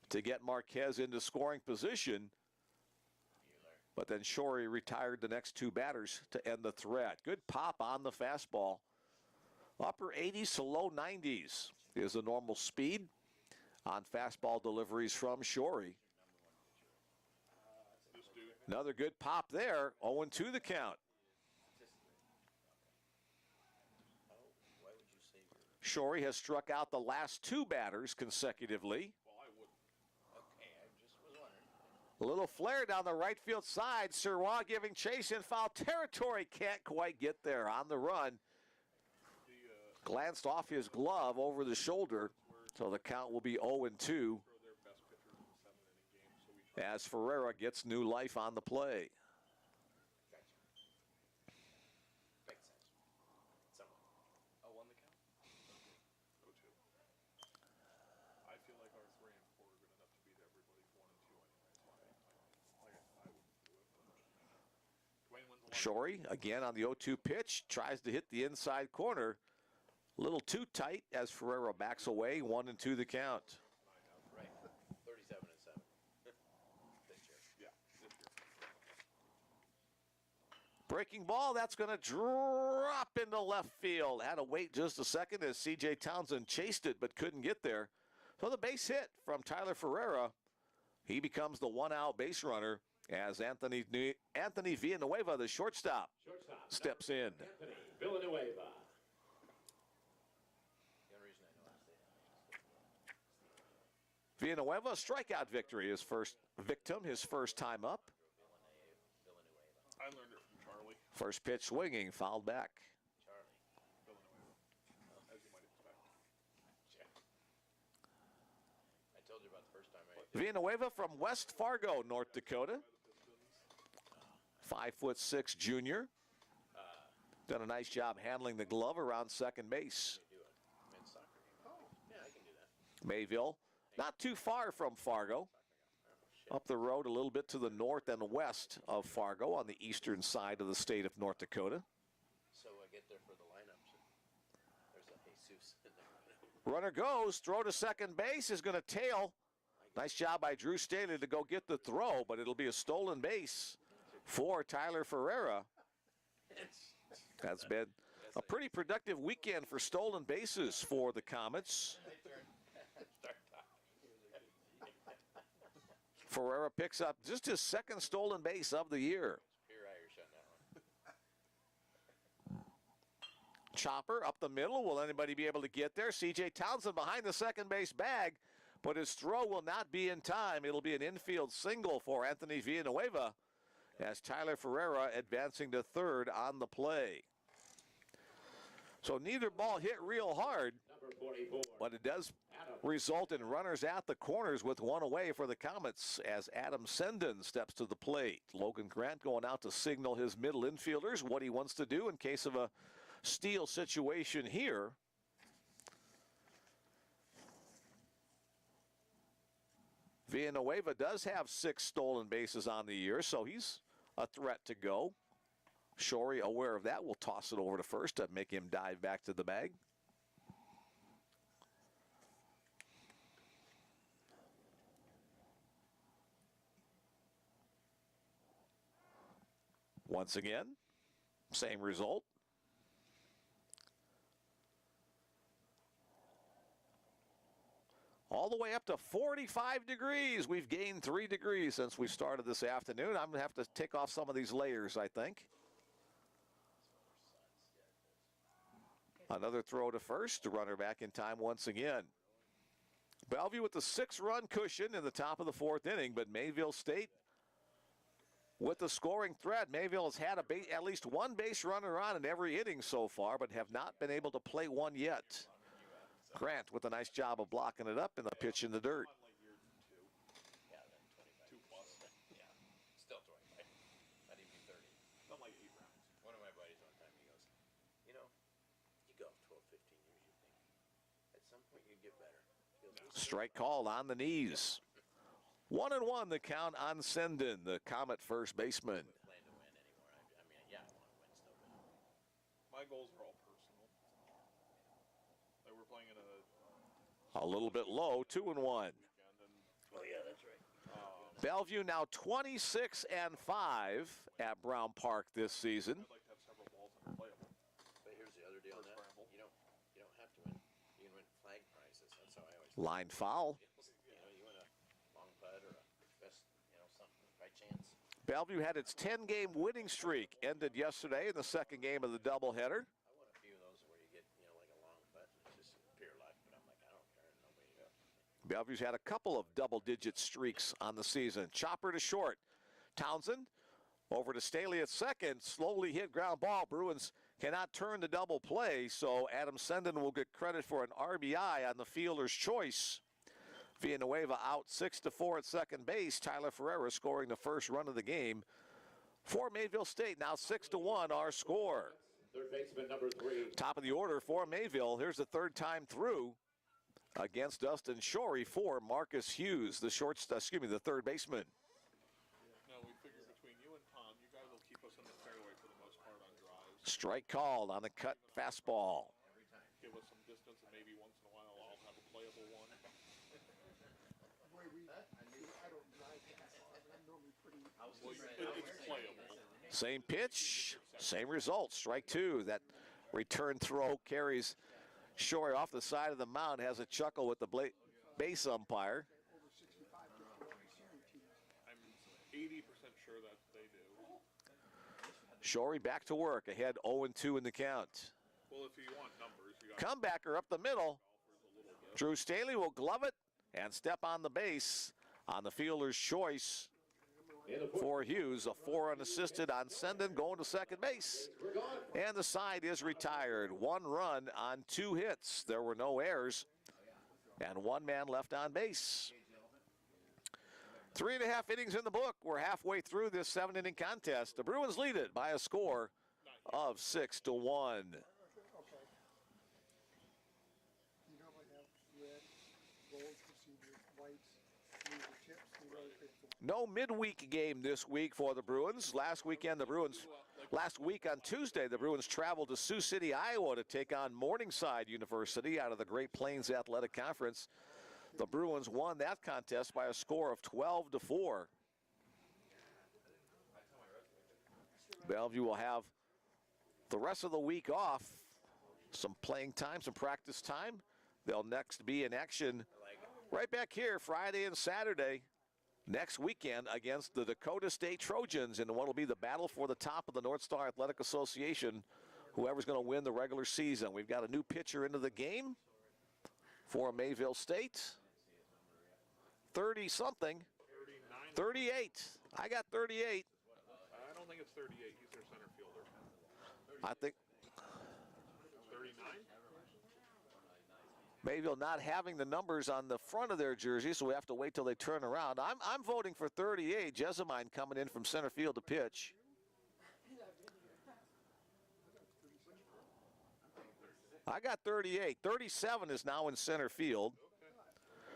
to get Marquez into scoring position. But then Shorey retired the next 2 batters to end the threat. Good pop on the fastball. Upper 80s to low 90s is the normal speed on fastball deliveries from Shorey. Another good pop there. 0-2 the count. Why would you say you're Shorey has struck out the last 2 batters consecutively. Well, I wouldn't. okay? I just was wondering. A little flare down the right field side. Sirwa giving chase in foul territory. Can't quite get there on the run. Glanced off his glove over the shoulder So the count will be 0-2 Throw their best pitchers in the 7-inning game, so we try. as Ferreira gets new life on the play. Gotcha. Makes sense. Somewhat. Oh, won the count? 0-2. I feel like our 3 and 4 are good enough to beat everybody's 1 and 2 anyway. So I wouldn't do it. But Dwayne wins a lot. Shorey again on the 0-2 pitch, tries to hit the inside corner. A little too tight as Ferreira backs away, 1-2 the count. Right. 37 and 7. This year. Yeah, this year. Breaking ball, that's going to drop into left field. Had to wait just a second as C.J. Townsend chased it but couldn't get there. So the base hit from Tyler Ferreira. He becomes the one-out base runner as Anthony Villanueva, the shortstop, steps in. Anthony Villanueva. The only reason I know I stayed on Villanueva, strikeout victory, his first victim, his first time up. Villanueva. I learned it from Charlie. First pitch swinging, fouled back. Charlie. Villanueva, as you might expect. Yeah. I told you about the first time I Villanueva from West Fargo, North Dakota. 5'6" junior. Done a nice job handling the glove around second base. do a men's soccer game. Oh, yeah, I can do that. Mayville, not too far from Fargo. Up the road a little bit to the north and west of Fargo on the eastern side of the state of North Dakota. So I get there for the lineups. And there's a Jesus in there. Runner goes, throw to second base is going to tail. Nice job by Drew Staley to go get the throw, but it'll be a stolen base for Tyler Ferreira. That's been a pretty productive weekend for stolen bases for the Comets. Ferreira picks up just his second stolen base of the year. Pure Irish on that one. Chopper up the middle. Will anybody be able to get there? C.J. Townsend behind the second base bag, but his throw will not be in time. It'll be an infield single for Anthony Villanueva as Tyler Ferreira advancing to third on the play. So neither ball hit real hard, Number 44. but it does result in runners at the corners with one away for the Comets as Adam Senden steps to the plate. Logan Grant going out to signal his middle infielders what he wants to do in case of a steal situation here. Villanueva does have 6 stolen bases on the year, so he's a threat to go. Shorey, aware of that, will toss it over to first to make him dive back to the bag. Once again, same result. All the way up to 45 degrees. We've gained 3 degrees since we started this afternoon. I'm going to have to take off some of these layers, I think. Another throw to first. The runner back in time once again. Bellevue with the 6-run cushion in the top of the 4th inning, but Mayville State with the scoring threat. Mayville has had at least one base runner on in every inning so far, but have not been able to play one yet. Grant with a nice job of blocking it up and the pitch in the dirt. Yeah, then 25. 2 plus. Yeah, still 25. Not even 30. Done like 8 rounds. One of my buddies one time, he goes, you know, you go 12, 15 years, you think, at some point you get better. He goes, Strike called on the knees. 1-1 the count on Senden, the Comet first baseman. plan to win anymore. I mean, yeah, I want to win still, but My goals are all personal. Like we're playing in a A little bit low, 2-1. weekend, and oh yeah, that's right. Bellevue now 26-5 at Brown Park this season. I'd like to have several balls unplayable. But here's the other deal on that. Scramble. You don't have to win. You can win flag prizes. That's how I always. Line foul. You know, you win a long putt or a best, something by chance. Bellevue had its 10-game winning streak, ended yesterday in the second game of the doubleheader. I won a few of those where you get, like a long putt and it's just pure luck. But I'm like, I don't care. Nobody. Bellevue's had a couple of double-digit streaks on the season. Chopper to short. Townsend over to Staley at second. Slowly hit ground ball. Bruins cannot turn the double play, so Adam Senden will get credit for an RBI on the fielder's choice. Villanueva out 6-4 at second base. Tyler Ferreira scoring the first run of the game for Mayville State. Now 6-1 our score. Third baseman number 3. Top of the order for Mayville. Here's the third time through against Dustin Shorey for Marcus Hughes, the third baseman. Now we figure between you and Tom, you guys will keep us in the fairway for the most part on drives. Strike called on the cut fastball. Give us some distance, and maybe once in a while I'll have a playable one. I don't drive that far, but I'm normally pretty. It's playable. Same pitch, same result. Strike 2. That return throw carries Shorey off the side of the mound, has a chuckle with the base umpire. Over 65 guarantees. I'm 80% sure that they do. Shorey back to work, ahead 0-2 in the count. Well, if you want numbers, you got Comebacker up the middle. golfers a little bit. Drew Staley will glove it and step on the base on the fielder's choice for Hughes. A 4 unassisted on Senden going to second base. And the side is retired. 1 run on 2 hits. There were no errors. And 1 man left on base. 3.5 innings in the book. We're halfway through this 7-inning contest. The Bruins lead it by a score of 6-1. Okay. You normally have red, gold procedures, whites, these are chips, these are other things. No midweek game this week for the Bruins. Last week on Tuesday, the Bruins traveled to Sioux City, Iowa to take on Morningside University out of the Great Plains Athletic Conference. The Bruins won that contest by a score of 12-4. Bellevue will have the rest of the week off. Some playing time, some practice time. They'll next be in action right back here Friday and Saturday next weekend against the Dakota State Trojans in what will be the battle for the top of the North Star Athletic Association. Whoever's going to win the regular season. We've got a new pitcher into the game for Mayville State. 30-something. 38. I got 38. I don't think it's 38. He's their center fielder. I think 39? Mayville not having the numbers on the front of their jersey, so we have to wait till they turn around. I'm voting for 38. Jessamine coming in from center field to pitch. I got 38. 37 is now in center field.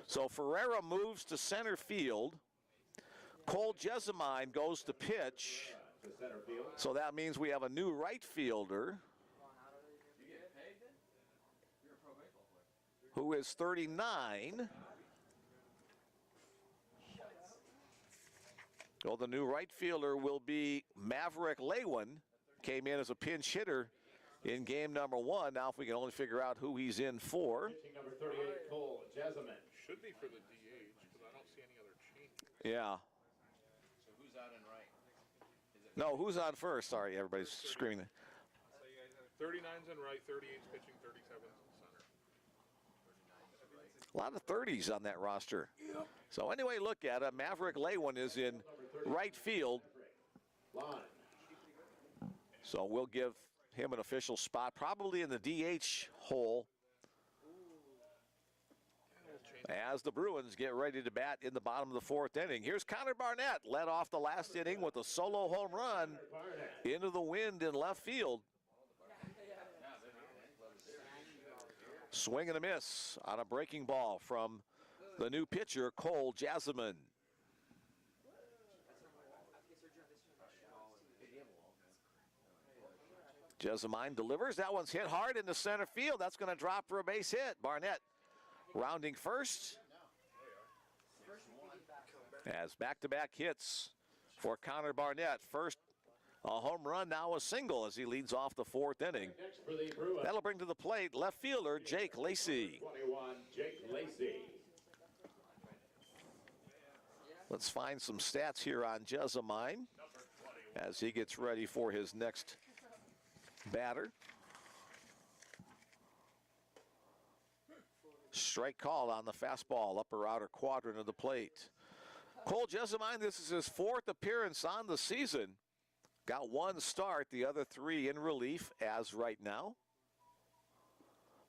So Ferreira moves to center field. Cole Jessamine goes to pitch. So that means we have a new right fielder who is 39. Well, the new right fielder will be Maverick Lewin. Came in as a pinch hitter in game number 1. Now if we can only figure out who he's in for. Pitching number 38, Cole Jessamine. Should be for the DH because I don't see any other changes. Yeah. So who's out and right? Is it No, who's on first? Sorry, everybody's screaming. 39's in right, 38's pitching, 37's in center. A lot of 30s on that roster. So anyway, look at it. Maverick Lewin is in right field. So we'll give him an official spot, probably in the DH hole, as the Bruins get ready to bat in the bottom of the 4th inning. Here's Connor Barnett, led off the last inning with a solo home run into the wind in left field. Swing and a miss on a breaking ball from the new pitcher, Cole Jessamine. Jessamine delivers. That one's hit hard into center field. That's going to drop for a base hit. Barnett rounding first. As back-to-back hits for Connor Barnett. First a home run, now a single as he leads off the 4th inning. That'll bring to the plate left fielder Jake Lacey. 21, Jake Lacey. Let's find some stats here on Jessamine as he gets ready for his next batter. Strike called on the fastball, upper outer quadrant of the plate. Cole Jessamine, this is his 4th appearance on the season. Got one start, the other three in relief as right now.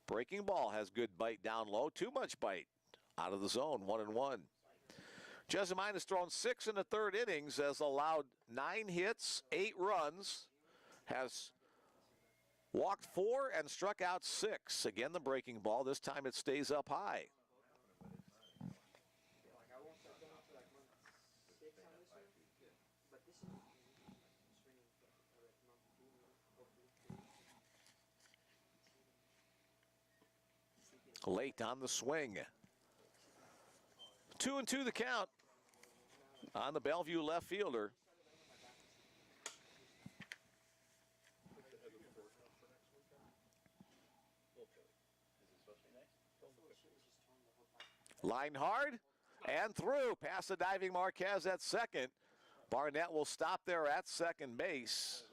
Breaking ball has good bite down low. Too much bite. Out of the zone, 1-1. Jessamine has thrown 6 in the third innings, has allowed 9 hits, 8 runs, has walked 4 and struck out 6. Again, the breaking ball. This time it stays up high. Late on the swing. 2-2 the count on the Bellevue left fielder. Line hard and through. Past the diving Marquez at second. Barnett will stop there at second base.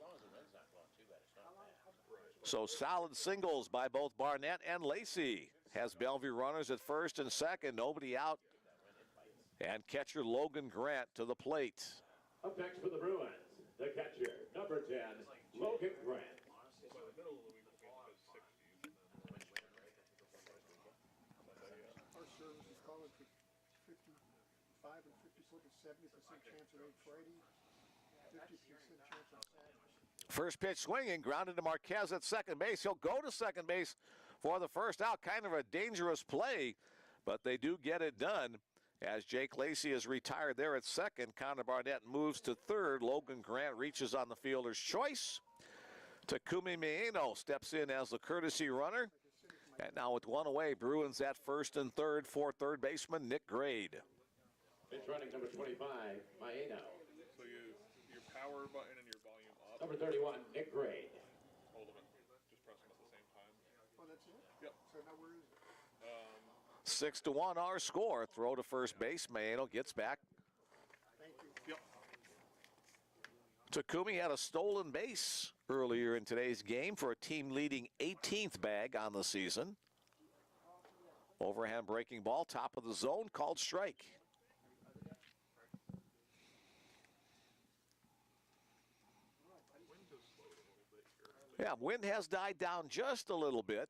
So solid singles by both Barnett and Lacey. Has Bellevue runners at first and second. Nobody out. And catcher Logan Grant to the plate. Up next for the Bruins, the catcher, number 10, Logan Grant. Our service is calling for 55 and 54 to 70% chance of Friday, 50% chance on Saturday. First pitch swinging, grounded to Marquez at second base. He'll go to second base for the first out. Kind of a dangerous play, but they do get it done. As Jake Lacey is retired there at second, Connor Barnett moves to third. Logan Grant reaches on the fielder's choice. Takumi Mieno steps in as the courtesy runner. And now with one away, Bruins at first and third for third baseman Nick Grade. Pitch running number 25, Maeno. So your power button and your volume up. Number 31, Nick Grade. Hold them. Just press them at the same time. Oh, that's it? Yep. So now where is it? 6-1 our score. Throw to first base. Maeno gets back. Thank you. Yep. Takumi had a stolen base earlier in today's game for a team-leading 18th bag on the season. Overhand breaking ball, top of the zone, called strike. Yeah, wind has died down just a little bit.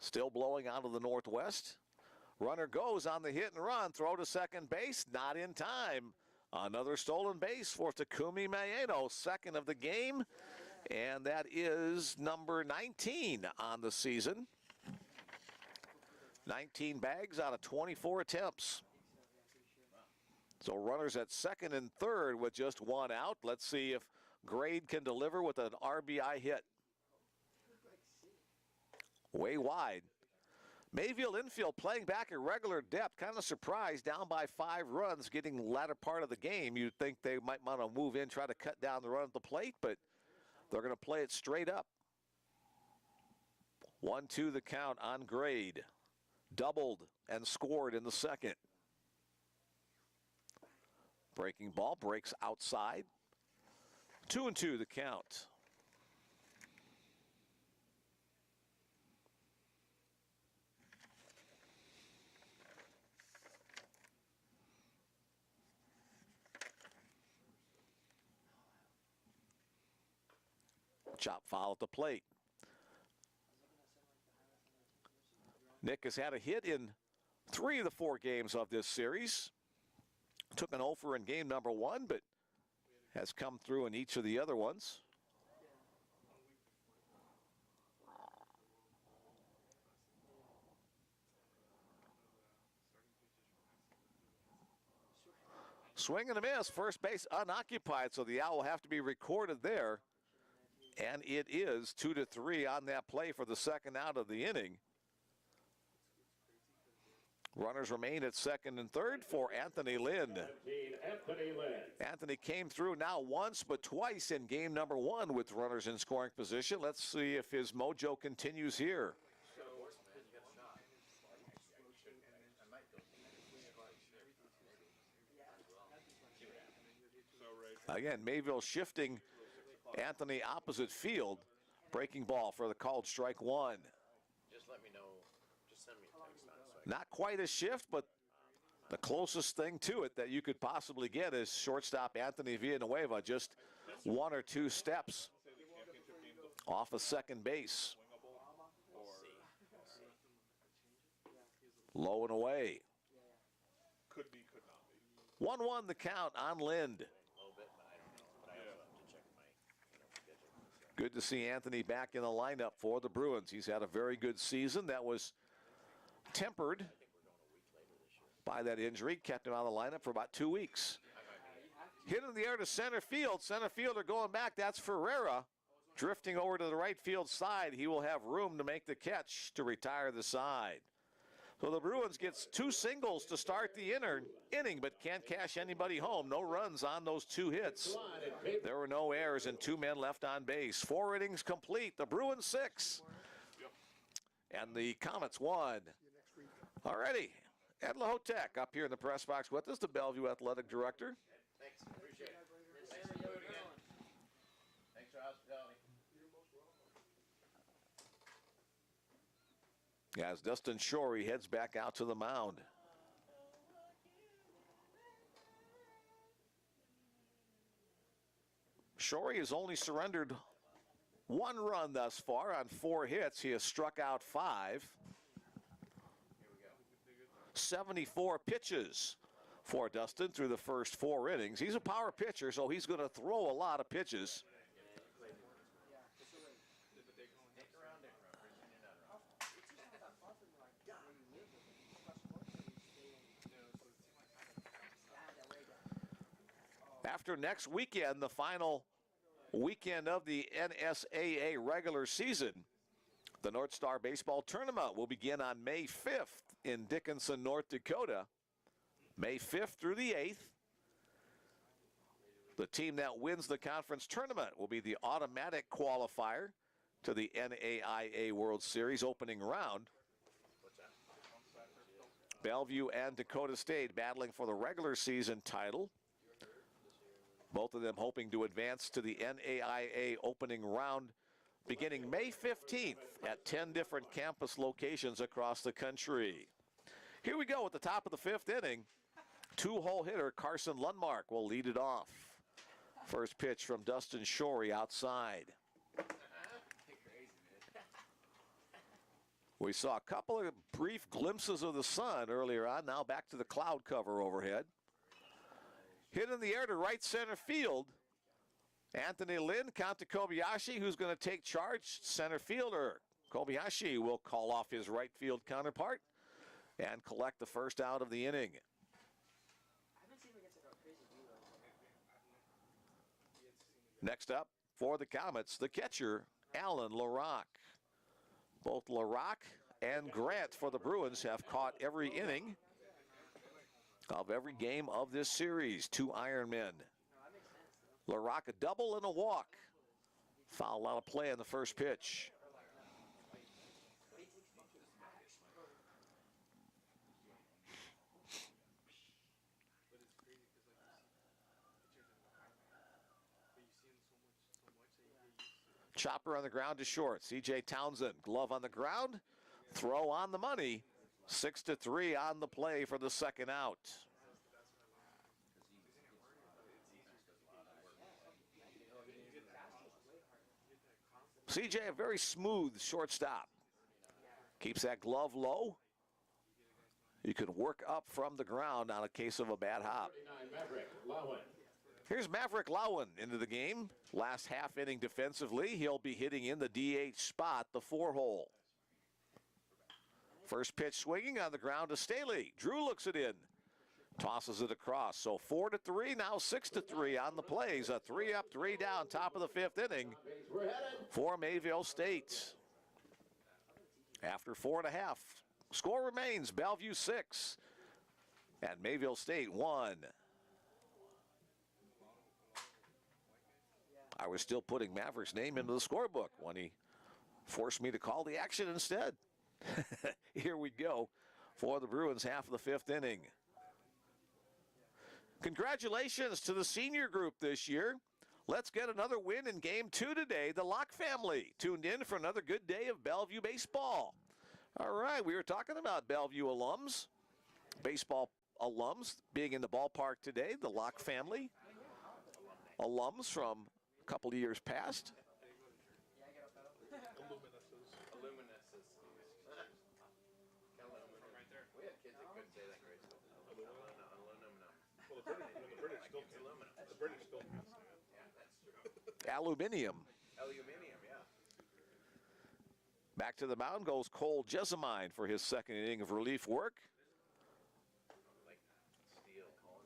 Still blowing out of the northwest. Runner goes on the hit and run. Throw to second base. Not in time. Another stolen base for Takumi Maeno. Second of the game. And that is number 19 on the season. 19 bags out of 24 attempts. So runners at second and third with just one out. Let's see if Grade can deliver with an RBI hit. Way wide. Mayville infield playing back at regular depth. Kind of surprised, down by 5 runs, getting the latter part of the game. You'd think they might want to move in, try to cut down the run at the plate, but they're going to play it straight up. 1-2 the count on Grade. Doubled and scored in the second. Breaking ball breaks outside. 2-2 the count. Chop foul at the plate. Nick has had a hit in 3 of the 4 games of this series. Took an offer in game number 1, but has come through in each of the other ones. Swing and a miss. First base unoccupied, so the out will have to be recorded there. And it is 2-3 on that play for the second out of the inning. Runners remain at second and third for Anthony Lind. Anthony Lind. Anthony came through now once but twice in game number 1 with runners in scoring position. Let's see if his mojo continues here. Again, Mayville shifting Anthony opposite field. Breaking ball for the called strike 1. Just let me know. Just send me a text on it so I can. Not quite a shift, but The closest thing to it that you could possibly get is shortstop Anthony Villanueva, just 1 or 2 steps off of second base. Low and away. Could be, could not be. 1-1 the count on Lind. Good to see Anthony back in the lineup for the Bruins. He's had a very good season that was tempered by that injury. Kept him out of the lineup for about 2 weeks. Hit in the air to center field. Center fielder going back. That's Ferreira. Drifting over to the right field side. He will have room to make the catch to retire the side. So the Bruins gets 2 singles to start the inning, but can't cash anybody home. No runs on those 2 hits. There were no errors and 2 men left on base. 4 innings complete. The Bruins 6. And the Comets 1. Alrighty. Ed Lahotek up here in the press box with us, the Bellevue Athletic Director. Thanks, appreciate it. Thanks for doing it again. Thanks for hospitality. As Dustin Shorey heads back out to the mound. Shorey has only surrendered 1 run thus far on 4 hits. He has struck out 5. 74 pitches for Dustin through the first 4 innings. He's a power pitcher, so he's going to throw a lot of pitches. After next weekend, the final weekend of the NSAA regular season, the North Star Baseball Tournament will begin on May 5th in Dickinson, North Dakota. May 5th through the 8th. The team that wins the conference tournament will be the automatic qualifier to the NAIA World Series opening round. Bellevue and Dakota State battling for the regular season title. Both of them hoping to advance to the NAIA opening round beginning May 15th at 10 different campus locations across the country. Here we go at the top of the 5th inning. 2-hole hitter Carson Lundmark will lead it off. First pitch from Dustin Shorey outside. We saw a couple of brief glimpses of the sun earlier on. Now back to the cloud cover overhead. Hit in the air to right center field. Anthony Lind, count to Kobayashi, who's going to take charge. Center fielder Kobayashi will call off his right field counterpart and collect the first out of the inning. Next up for the Comets, the catcher, Alan LaRock. Both LaRock and Grant for the Bruins have caught every inning of every game of this series. 2 Ironmen. LaRock a double and a walk. Foul out of play on the first pitch. Chopper on the ground to short. C.J. Townsend, glove on the ground, throw on the money. 6-3 on the play for the second out. C.J. a very smooth shortstop. Keeps that glove low. You can work up from the ground on a case of a bad hop. Here's Maverick Lowen into the game. Last half inning defensively. He'll be hitting in the DH spot, the 4-hole. First pitch swinging on the ground to Staley. Drew looks it in. Tosses it across. So 4-3, now 6-3 on the plays. A 3-up, 3 down, top of the 5th inning for Mayville State. After 4.5, score remains Bellevue 6 and Mayville State 1. I was still putting Maverick's name into the scorebook when he forced me to call the action instead. Here we go for the Bruins, half of the 5th inning. Congratulations to the senior group this year. Let's get another win in Game 2 today. The Locke family tuned in for another good day of Bellevue baseball. All right, we were talking about Bellevue alums. Baseball alums being in the ballpark today, the Locke family. Alums from a couple of years past. Right there. We had kids that couldn't say that in grade school. Aluminum. Well, the British still can't say it. Yeah, that's true. Aluminium. Aluminium, yeah. Back to the mound goes Cole Jessamine for his second inning of relief work. Like steel,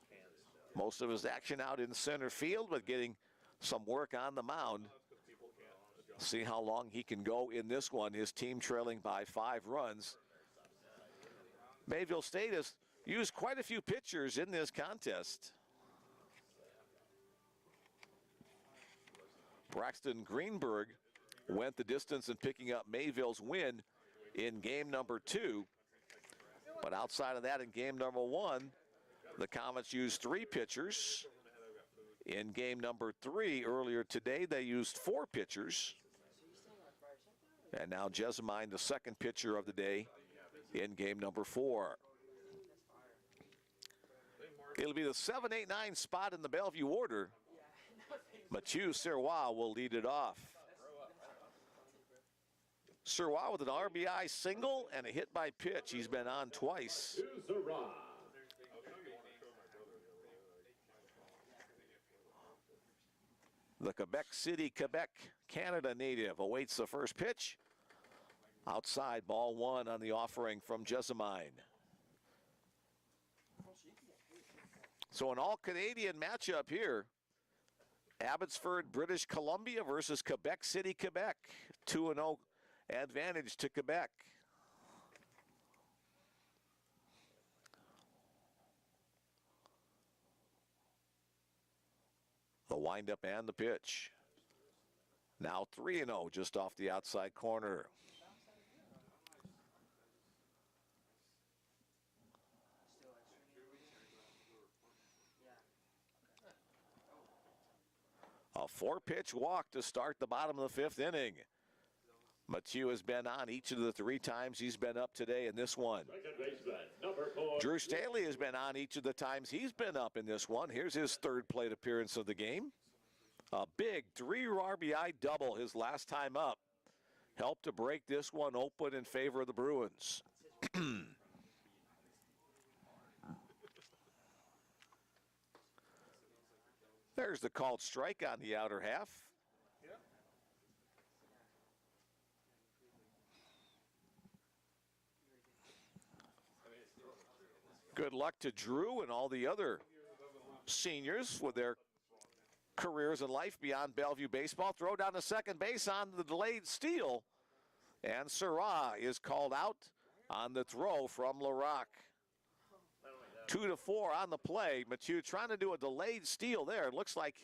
cans. Most of his action out in center field, but getting some work on the mound. That's because people can't adjust. See how long he can go in this one. His team trailing by 5 runs. Mayville State has used quite a few pitchers in this contest. Braxton Greenberg went the distance in picking up Mayville's win in game number 2. But outside of that, in game number 1, the Comets used 3 pitchers. In game number 3 earlier today, they used 4 pitchers. And now Jessamine, the second pitcher of the day, in game number 4. It'll be the 7-8-9 spot in the Bellevue order. Mathieu Sirois will lead it off. Sirois with an RBI single and a hit by pitch. He's been on twice. The Quebec City, Quebec, Canada native awaits the first pitch. Outside, ball 1 on the offering from Jessamine. So an all-Canadian matchup here. Abbotsford, British Columbia versus Quebec City, Quebec. 2-0 advantage to Quebec. The windup and the pitch. Now 3-0 just off the outside corner. A 4-pitch walk to start the bottom of the 5th inning. Mathieu has been on each of the 3 times he's been up today in this one. Drew Staley has been on each of the times he's been up in this one. Here's his 3rd plate appearance of the game. A big 3 RBI double his last time up. Helped to break this one open in favor of the Bruins. There's the called strike on the outer half. Good luck to Drew and all the other seniors with their careers in life beyond Bellevue baseball. Throw down to second base on the delayed steal. And Syrah is called out on the throw from LaRock. 2-4 on the play. Mathieu trying to do a delayed steal there. It looks like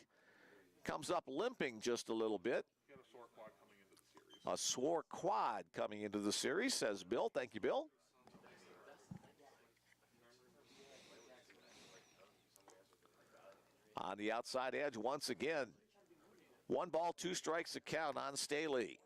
comes up limping just a little bit. He had a sore quad coming into the series. A sore quad coming into the series, says Bill. Thank you, Bill. On the outside edge once again. 1 ball, 2 strikes to count on Staley.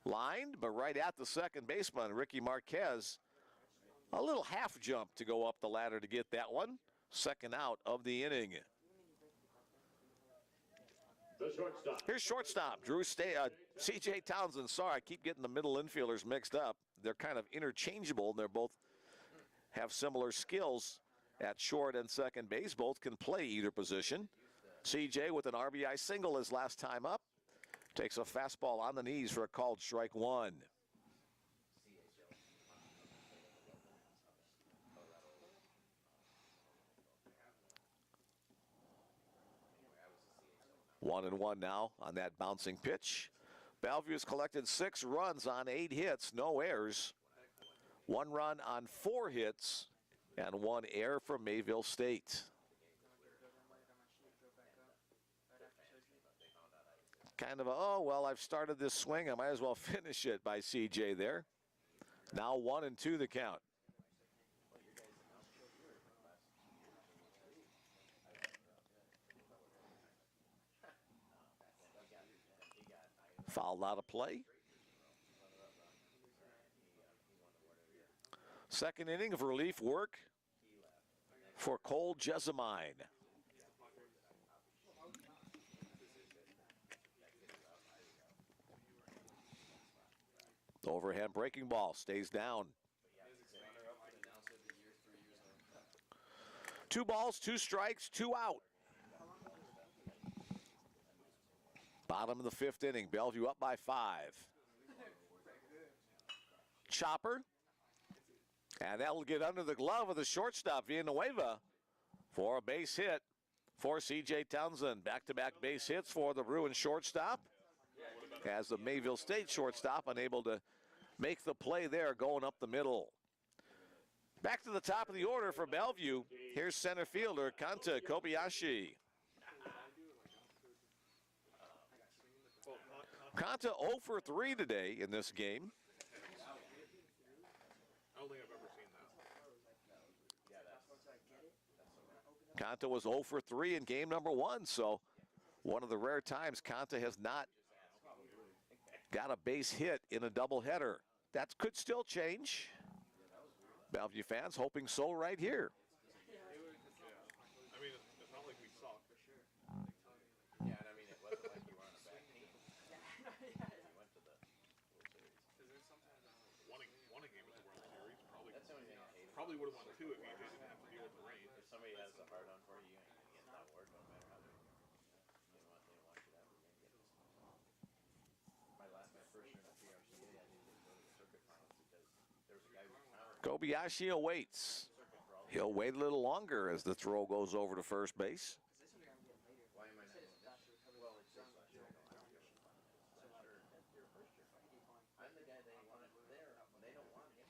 Lined, but right at the second baseman, Ricky Marquez. A little half jump to go up the ladder to get that one. Second out of the inning. The shortstop. Here's shortstop, C.J. Townsend. Sorry, I keep getting the middle infielders mixed up. They're kind of interchangeable, and they're both have similar skills at short and second base. Both can play either position. C.J. with an RBI single his last time up. Takes a fastball on the knees for a called strike 1. One and one now on that bouncing pitch. Bellevue has collected 6 runs on 8 hits, no errors. 1 run on 4 hits, and 1 error for Mayville State. Kind of a, oh, well, I've started this swing, I might as well finish it by CJ there. Now 1-2 the count. Fouled out of play. Second inning of relief work for Cole Jessamine. Overhand breaking ball stays down. 2 balls, 2 strikes, 2 out. Bottom of the 5th inning. Bellevue up by 5. Chopper. And that will get under the glove of the shortstop, Villanueva, for a base hit for C.J. Townsend. Back-to-back base hits for the Bruin shortstop. As the Mayville State shortstop unable to make the play there going up the middle. Back to the top of the order for Bellevue. Here's center fielder Kanta Kobayashi. Kanta 0 for 3 today in this game. I don't think I've ever seen that. Kanta was 0 for 3 in game number 1, so one of the rare times Kanta has not got a base hit in a doubleheader. That could still change. Bellevue fans hoping so right here. I mean, it's not like we suck. Yeah, and I mean, it wasn't like you were on a bad team. You went to the World Series. Won a game at the World Series. That's the only thing I hate. Probably would have won 2 if EJ didn't have to deal with the rain. If somebody has a hard on for you, you ain't gonna get that award no matter how they, you know what, they want you to have, you're gonna get this. My first year in the PRCA, I didn't get to go to the circuit finals because there was a guy who retired. Kobayashi awaits. He'll wait a little longer as the throw goes over to first base. Why am I not doing this? Well, it's just last year. I'm the guy they wanted there, and they don't want him.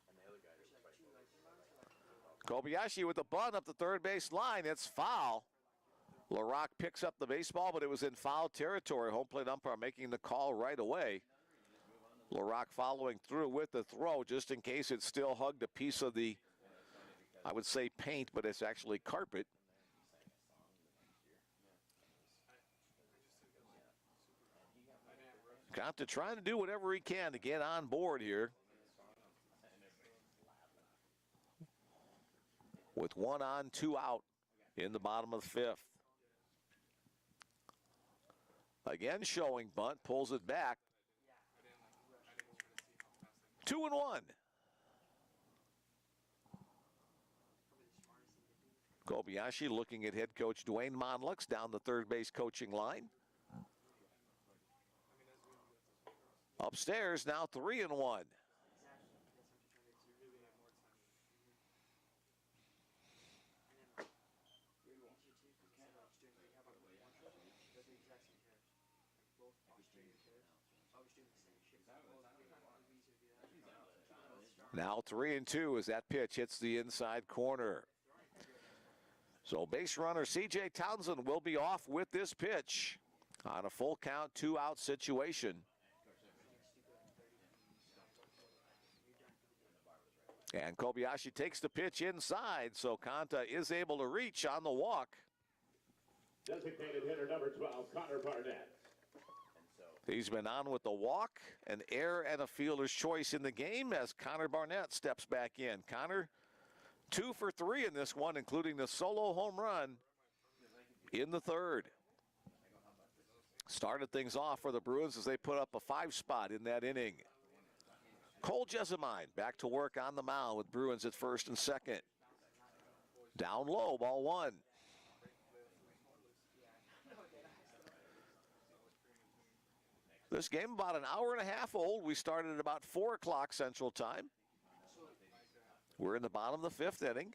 And the other guy is fighting. Kobayashi with the bunt up the third base line. It's foul. LaRock picks up the baseball, but it was in foul territory. Home plate umpire making the call right away. LaRock following through with the throw just in case it still hugged a piece of the, I would say paint, but it's actually carpet. Kanta trying to do whatever he can to get on board here. With 1 on, 2 out in the bottom of the 5th. Again showing bunt, pulls it back. 2-1. Kobayashi looking at head coach Dwayne Monlux down the third base coaching line. Upstairs now 3-1. Now 3-2 as that pitch hits the inside corner. So base runner C.J. Townsend will be off with this pitch on a full count, 2 out situation. And Kobayashi takes the pitch inside, so Kanta is able to reach on the walk. Designated hitter number 12, Connor Barnett. He's been on with the walk, an error, and a fielder's choice in the game as Connor Barnett steps back in. Connor, 2 for 3 in this one, including the solo home run in the 3rd. Started things off for the Bruins as they put up a 5 spot in that inning. Cole Jessamine back to work on the mound with Bruins at first and second. Down low, ball 1. This game about an hour and a half old. We started at about 4 o'clock Central Time. We're in the bottom of the 5th inning.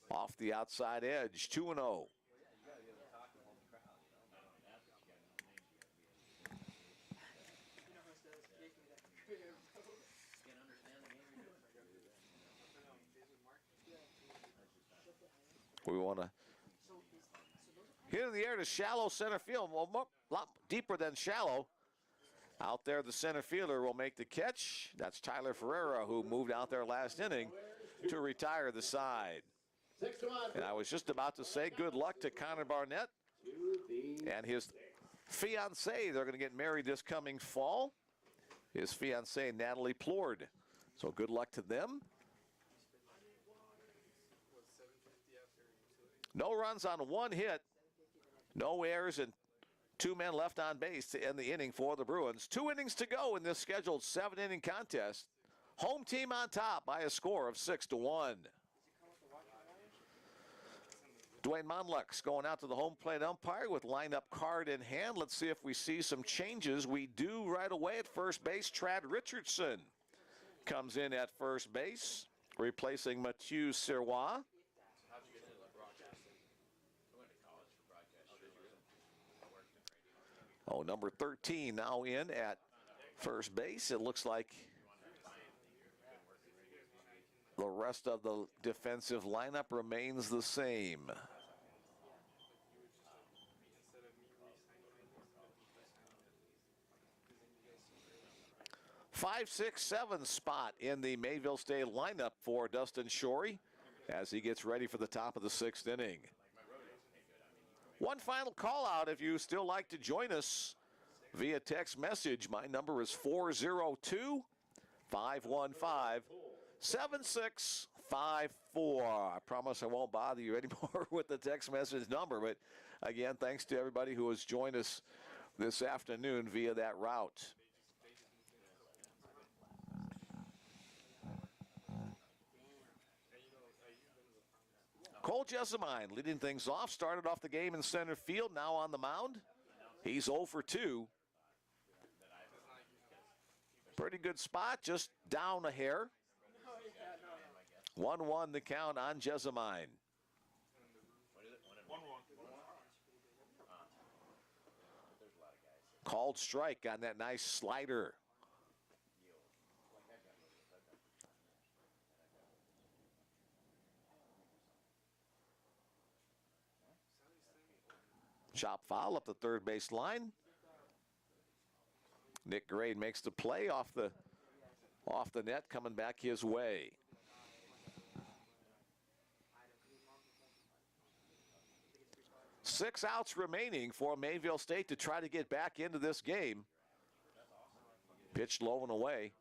Off the outside edge, 2-0. We want to hit in the air to shallow center field. Well, a lot deeper than shallow. Out there, the center fielder will make the catch. That's Tyler Ferreira, who moved out there last inning to retire the side. And I was just about to say good luck to Connor Barnett and his fiancée. They're going to get married this coming fall. His fiancée, Natalie Plord. So good luck to them. No runs on one hit. No errors and 2 men left on base to end the inning for the Bruins. 2 innings to go in this scheduled 7-inning contest. Home team on top by a score of 6-1. Dwayne Monlux going out to the home plate umpire with lineup card in hand. Let's see if we see some changes. We do right away at first base. Trad Richardson comes in at first base, replacing Mathieu Sirois. How'd you get into broadcasting? I went to college for broadcasting. I worked in radio. Oh, number 13 now in at first base. It looks like the rest of the defensive lineup remains the same. 5, 6, 7 spot in the Mayville State lineup for Dustin Shorey as he gets ready for the top of the 6th inning. One final call out if you still like to join us via text message. My number is 402-515-7654. I promise I won't bother you anymore with the text message number, but again, thanks to everybody who has joined us this afternoon via that route. Cole Jessamine leading things off, started off the game in center field, now on the mound. He's 0 for 2. Pretty good spot, just down a hair. 1-1 the count on Jessamine. Called strike on that nice slider. Chop foul up the third base line. Nick Grade makes the play off the net, coming back his way. Six outs remaining for Mayville State to try to get back into this game. Pitched low and away.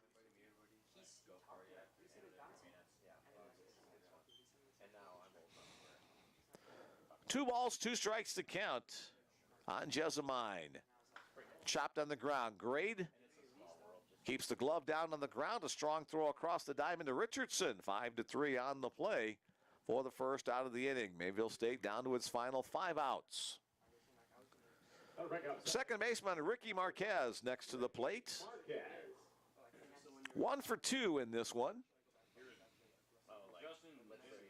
2 balls, 2 strikes to count on Jessamine. Chopped on the ground. Grade keeps the glove down on the ground. A strong throw across the diamond to Richardson. 5-3 on the play for the first out of the inning. Mayville State down to its final 5 outs. Second baseman Ricky Marquez next to the plate. 1 for 2 in this one.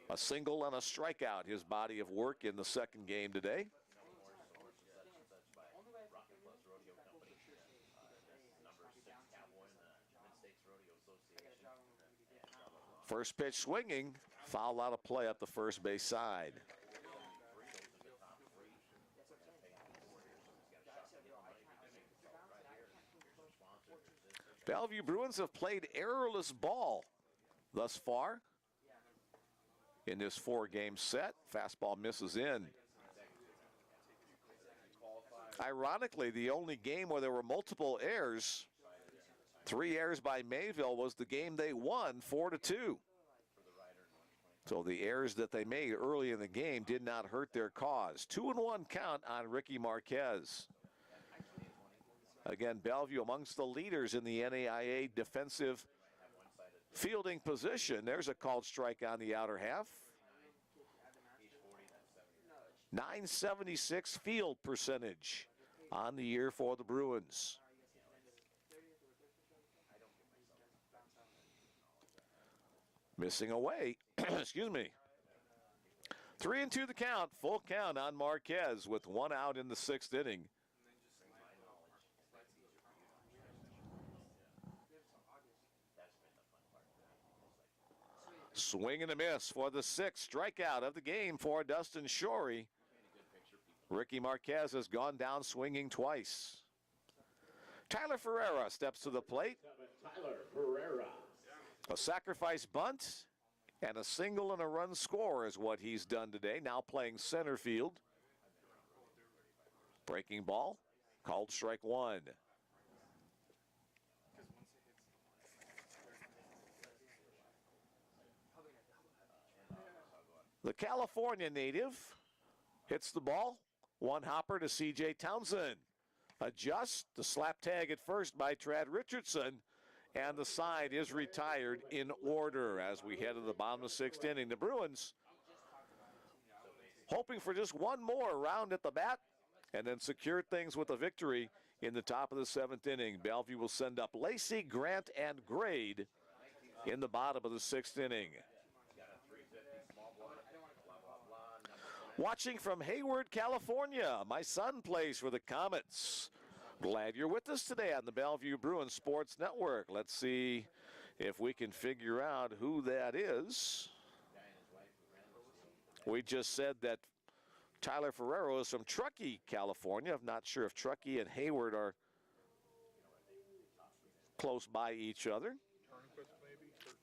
A single and a strikeout, his body of work in the second game today. First pitch swinging, foul out of play up the first base side. Bellevue Bruins have played errorless ball thus far in this 4-game set. Fastball misses in. Ironically, the only game where there were multiple errors, 3 errors by Mayville, was the game they won 4-2. So the errors that they made early in the game did not hurt their cause. 2-1 count on Ricky Marquez. Again, Bellevue amongst the leaders in the NAIA defensive fielding position. There's a called strike on the outer half. .976 field percentage on the year for the Bruins. Missing away, excuse me. 3-2 the count, full count on Marquez with 1 out in the 6th inning. Swing and a miss for the 6th strikeout of the game for Dustin Shorey. Ricky Marquez has gone down swinging twice. Tyler Ferreira steps to the plate. Tyler Ferreira. A sacrifice bunt and a single and a run score is what he's done today. Now playing center field. Breaking ball Called strike one. The California native hits the ball. One hopper to C.J. Townsend. Adjust. The slap tag at first by Trad Richardson. And the side is retired in order as we head to the bottom of the sixth inning. The Bruins hoping for just one more round at the bat and then secure things with a victory in the top of the seventh inning. Bellevue will send up Lacey, Grant, and Grade in the bottom of the sixth inning. Watching from Hayward, California, my son plays for the Comets. Glad you're with us today on the Bellevue Bruins Sports Network. Let's see if we can figure out who that is. We just said that Tyler Ferrero is from Truckee, California. I'm not sure if Truckee and Hayward are close by each other. Turnquist maybe, 13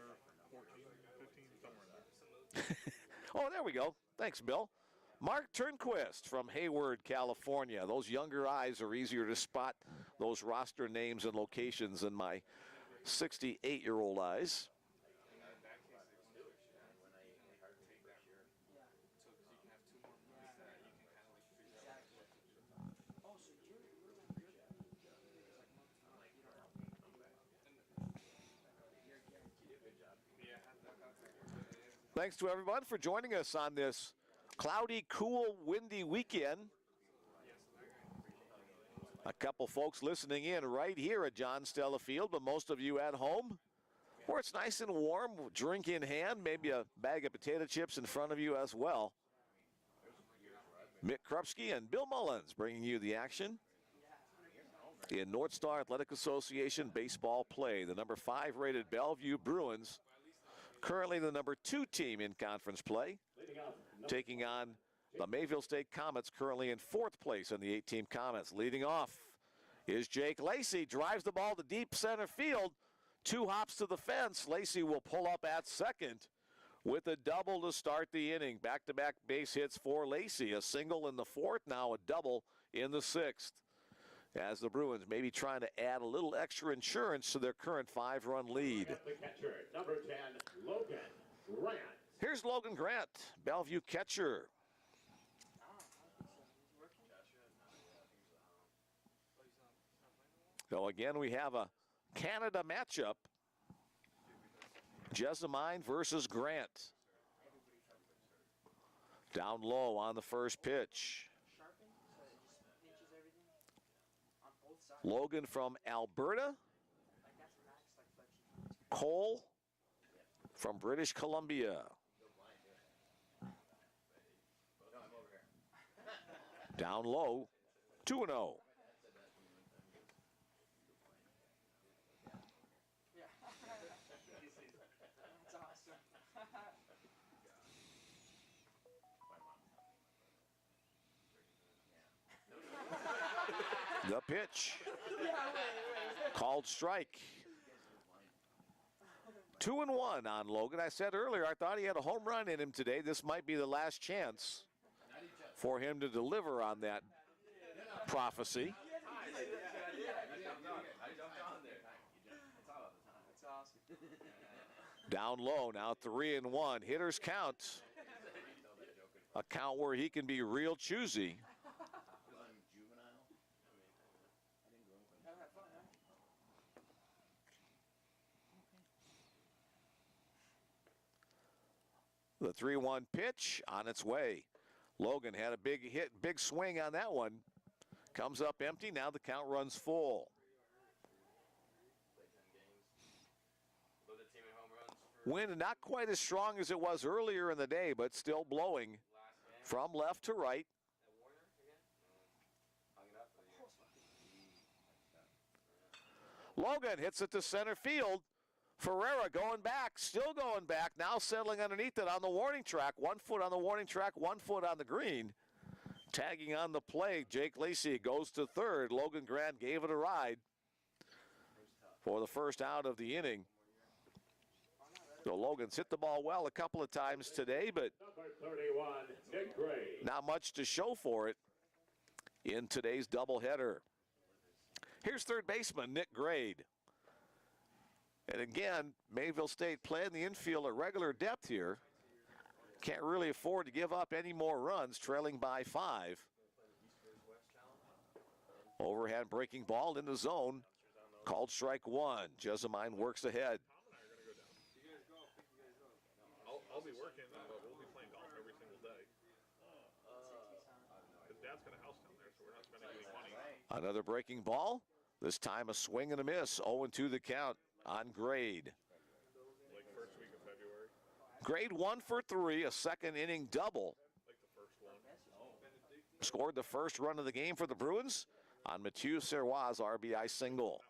or 14, 15, somewhere in there. Oh, there we go. Thanks, Bill. Mark Turnquist from Hayward, California. Those younger eyes are easier to spot those roster names and locations than my 68-year-old eyes. Thanks to everyone for joining us on this cloudy, cool, windy weekend. A couple folks listening in right here at John Stella Field, but most of you at home, where it's nice and warm, drink in hand, maybe a bag of potato chips in front of you as well. Mick Krupski and Bill Mullins bringing you the action in North Star Athletic Association baseball play. The number 5 rated Bellevue Bruins, currently the number 2 team in conference play, taking on the Mayville State Comets, currently in 4th place in the 8-team Comets. Leading off is Jake Lacey, drives the ball to deep center field. 2 hops to the fence. Lacey will pull up at second with a double to start the inning. Back-to-back base hits for Lacey. A single in the 4th, now a double in the 6th. As the Bruins may be trying to add a little extra insurance to their current 5-run lead. The catcher, number 10, Logan Grant. Here's Logan Grant, Bellevue catcher. So again, we have a Canada matchup. Jessamine versus Grant. Down low on the first pitch. Logan from Alberta. Cole from British Columbia. Down low, 2-0. The pitch. Called strike. 2-1 on Logan. I said earlier, I thought he had a home run in him today. This might be the last chance for him to deliver on that prophecy. Down low, now 3-1. Hitters count. A count where he can be real choosy. The 3-1 pitch on its way. Logan had a big hit, big swing on that one. Comes up empty, now the count runs full. Wind not quite as strong as it was earlier in the day, but still blowing from left to right. Logan hits it to center field. Ferreira going back, still going back, now settling underneath it on the warning track. 1 foot on the warning track, 1 foot on the green. Tagging on the play, Jake Lacey goes to third. Logan Grant gave it a ride for the first out of the inning. So Logan's hit the ball well a couple of times today, but Number 31, Nick Gray. not much to show for it in today's doubleheader. Here's third baseman Nick Grade. And again, Mayville State playing the infield at regular depth here. Can't really afford to give up any more runs, trailing by 5. Overhand breaking ball in the zone. Called strike 1. Jessamine works ahead. I'll be working, but we'll be playing golf every single day. His dad's got a house down there, so we're not spending any money. Another breaking ball. This time a swing and a miss. 0-2 the count on Grade. Like first week of February. Grade 1 for 3, a second inning double. Like the first one. Scored the first run of the game for the Bruins on Mathieu Serrois' RBI single.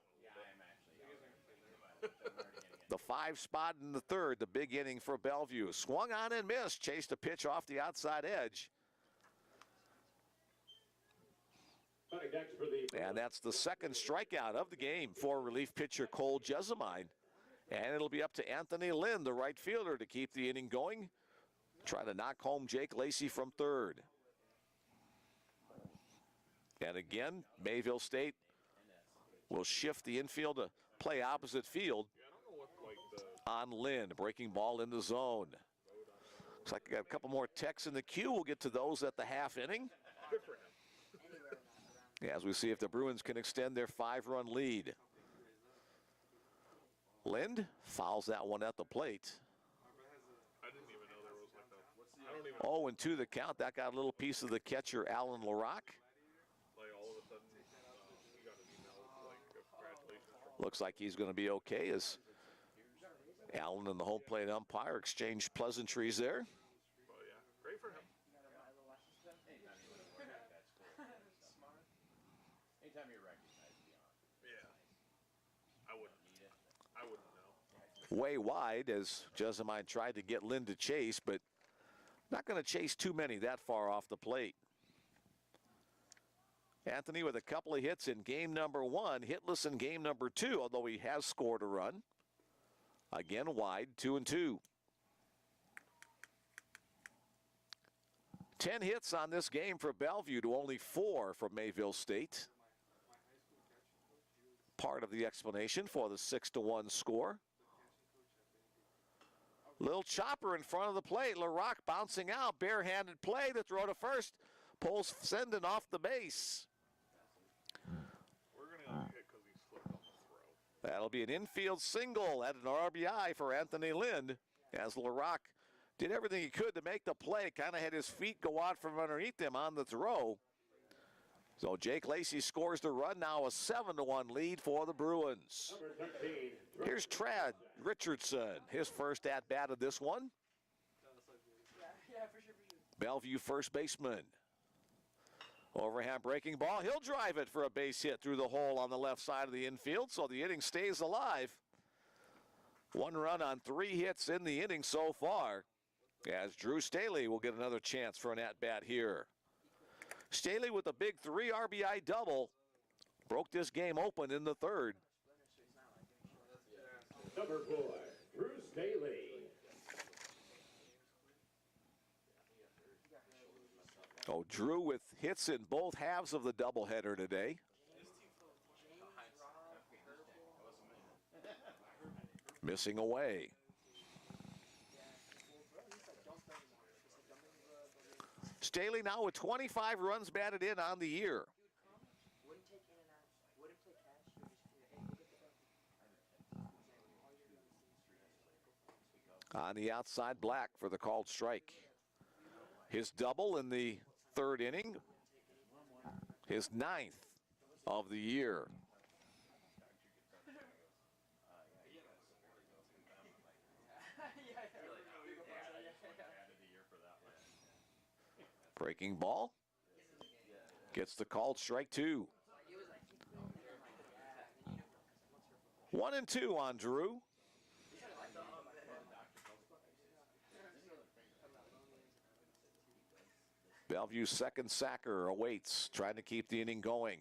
The 5 spot in the third, the big inning for Bellevue. Swung on and missed, chased a pitch off the outside edge. And that's the second strikeout of the game for relief pitcher Cole Jessamine. And it'll be up to Anthony Lind, the right fielder, to keep the inning going. Try to knock home Jake Lacey from third. And again, Mayville State will shift the infield to play opposite field on Lind. Breaking ball in the zone. Looks like I got a couple more texts in the queue. We'll get to those at the half inning. Good for him. As we see if the Bruins can extend their 5-run lead. Lind fouls that one at the plate. I didn't even know there was like a... I don't even... 0-2 the count. That got a little piece of the catcher, Alan LaRock. Like all of a sudden, he got an email like congratulations from... Looks like he's going to be okay as Alan and the home plate umpire exchange pleasantries there. Oh, yeah. Great for him. Anytime you're recognized beyond. Yeah. I wouldn't know. Way wide as Jessamine tried to get Lind to chase, but not going to chase too many that far off the plate. Anthony with a couple of hits in game number 1, hitless in game number 2, although he has scored a run. Again wide, 2-2. 10 hits on this game for Bellevue to only 4 from Mayville State. Part of the explanation for the 6-1 score. Little chopper in front of the plate. LaRock bouncing out. Barehanded play. The throw to first. Pulls Senden off the base. We're going to get hit because he slipped on the throw. That'll be an infield single at an RBI for Anthony Lind as LaRock did everything he could to make the play. Kind of had his feet go out from underneath him on the throw. So Jake Lacey scores the run, now a 7-1 lead for the Bruins. Here's Trad Richardson, his first at-bat of this one. Bellevue first baseman. Overhand breaking ball. He'll drive it for a base hit through the hole on the left side of the infield, so the inning stays alive. 1 run on 3 hits in the inning so far, as Drew Staley will get another chance for an at-bat here. Staley with a big 3 RBI double broke this game open in the third. Number 4, Drew Staley. Oh, Drew with hits in both halves of the doubleheader today. Missing away. Staley now with 25 runs batted in on the year. On the outside, Black for the called strike. His double in the third inning, his 9th of the year. Breaking ball. Gets the called strike 2. 1-2 on Drew. Bellevue's second sacker awaits, trying to keep the inning going,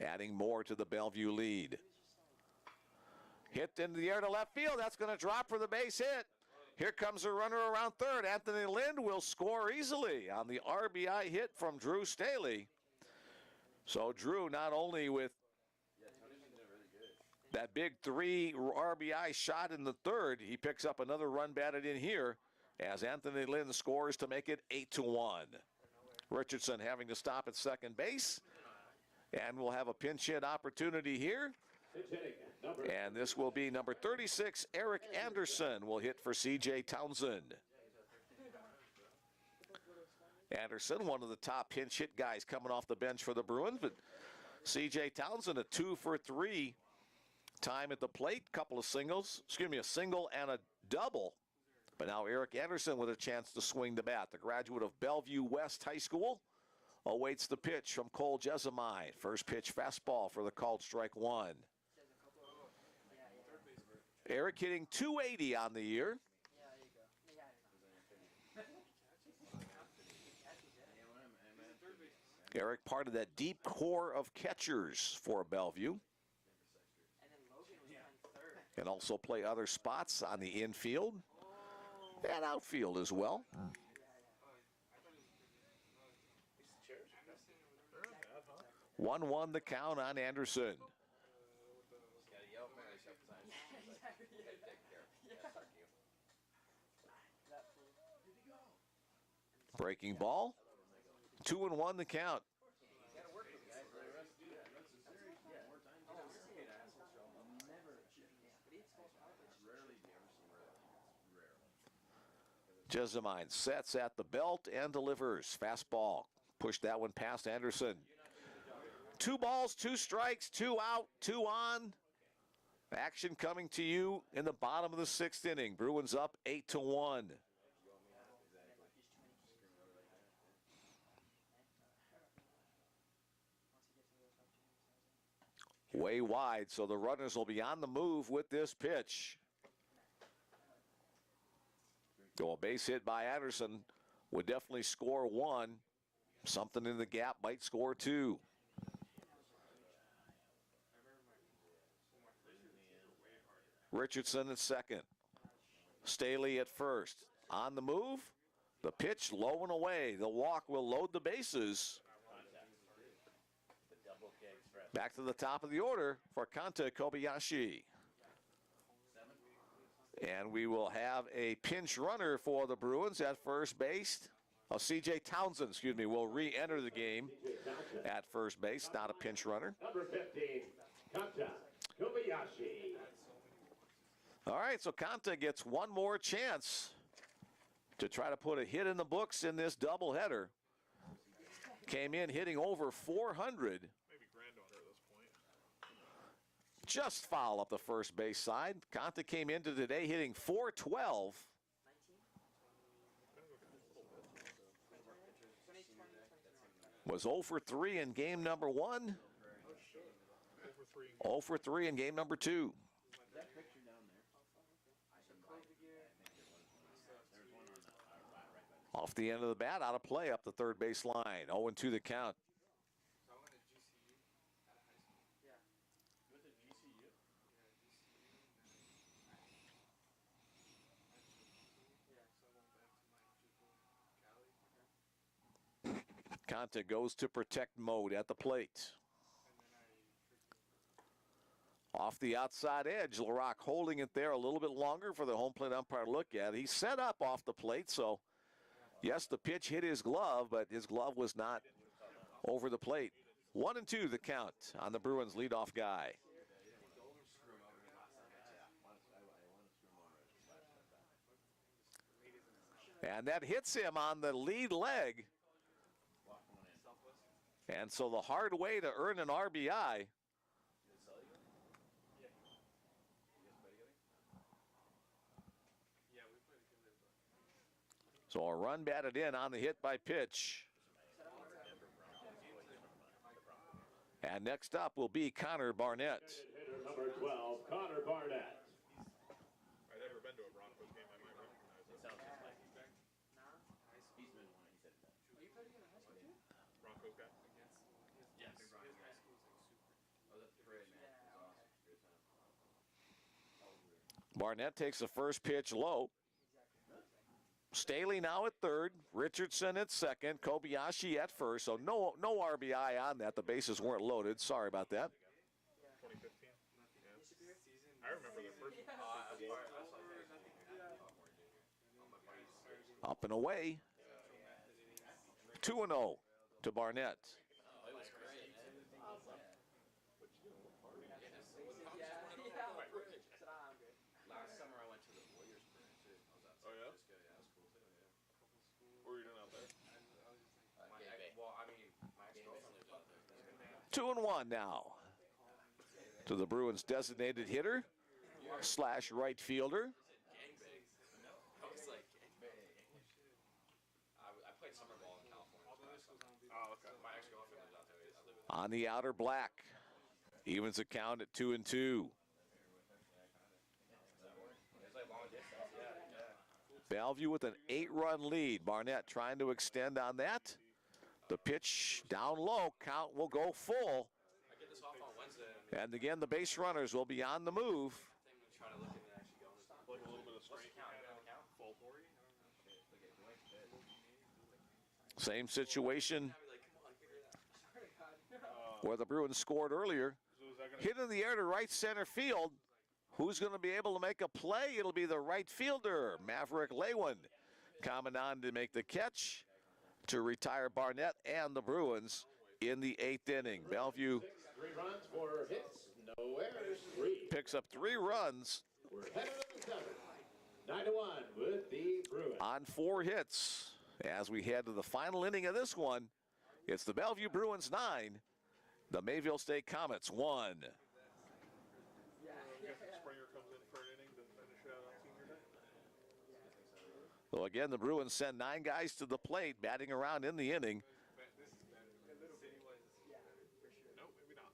adding more to the Bellevue lead. Hit into the air to left field. That's going to drop for the base hit. Here comes a runner around third. Anthony Lind will score easily on the RBI hit from Drew Staley. So Drew, not only with that big 3 RBI shot in the third, he picks up another run batted in here as Anthony Lynn scores to make it 8-1. Richardson having to stop at second base, and we'll have a pinch hit opportunity here. And this will be number 36, Eric Anderson, will hit for C.J. Townsend. Anderson, one of the top pinch hit guys coming off the bench for the Bruins, but C.J. Townsend, a 2 for 3 time at the plate, a single and a double. But now Eric Anderson with a chance to swing the bat. The graduate of Bellevue West High School awaits the pitch from Cole Jessamine. First pitch fastball for the called strike 1. Eric hitting .280 on the year. Eric, part of that deep core of catchers for Bellevue. Can also play other spots on the infield and outfield as well. 1-1 the count on Anderson. Breaking ball. 2-1 the count. Jessamine sets at the belt and delivers. Fastball. Push that one past Anderson. 2 balls, 2 strikes, 2 out, 2 on. Action coming to you in the bottom of the 6th inning. Bruins up 8-1. Way wide, so the runners will be on the move with this pitch. So a base hit by Anderson would definitely score 1. Something in the gap might score 2. Richardson at second. Staley at first. On the move. The pitch low and away. The walk will load the bases. Back to the top of the order for Kanta Kobayashi. And we will have a pinch runner for the Bruins at first base. C.J. Townsend, will re-enter the game at first base, not a pinch runner. Number 15, Kanta Kobayashi. All right, so Kanta gets one more chance to try to put a hit in the books in this doubleheader. Came in hitting over 400. Just foul up the first base side. Kanta came into today hitting .412. Was 0 for 3 in game number 1. 0 for 3 in game number 2. Off the end of the bat, out of play up the third base line. 0-2 the count. Kanta goes to protect mode at the plate. Off the outside edge, LaRock holding it there a little bit longer for the home plate umpire to look at. He's set up off the plate, so yes, the pitch hit his glove, but his glove was not over the plate. 1-2 the count on the Bruins leadoff guy. And that hits him on the lead leg. And so the hard way to earn an RBI. So a run batted in on the hit by pitch. And next up will be Connor Barnett. Hitter number 12, Connor Barnett. I've never been to a Broncos game. I might recognize it. Broncos guy? Yes. Barnett takes the first pitch low. Staley now at third, Richardson at second, Kobayashi at first. So no RBI on that. The bases weren't loaded. Sorry about that. 2015. Yeah. I remember the first one. Up and away. 2-0 to Barnett. Last summer I went to the Warriors Bridge too. I was outside Oh, yeah? Frisco. Yeah, that was cool too. Yeah. What were you doing out there? My ex-girlfriend lived out there. 2-1 now to the Bruins designated hitter / right fielder. Gangbang. No, I was like gangbang. I played summer ball in California. Oh, okay. My ex-girlfriend lived out there. I lived with On the outer black. Evens the count at 2-2. It's like long distance. Yeah. Bellevue with an 8-run lead. Barnett trying to extend on that. The pitch down low. Count will go full. I get this off on Wednesday. And again, the base runners will be on the move. I think I'm trying to look into actually going. Like a little bit of What's strength. the count? You got the count? Full. Same situation I'd be like, come on, figure it out. where the Bruins scored earlier. So is that gonna Hit in the air to right center field. Who's going to be able to make a play? It'll be the right fielder, Maverick Lewin, coming on to make the catch to retire Barnett and the Bruins in the 8th inning. Bellevue 3 runs, 4 hits, no errors, 3. picks up 3 runs We're headed to the 7th. 9-1 with the Bruins. on 4 hits. As we head to the final inning of this one, it's the Bellevue Bruins 9, the Mayville State Comets 1. Springer comes in for an inning to finish out on senior day? So again, the Bruins send 9 guys to the plate, batting around in the inning. No, maybe not.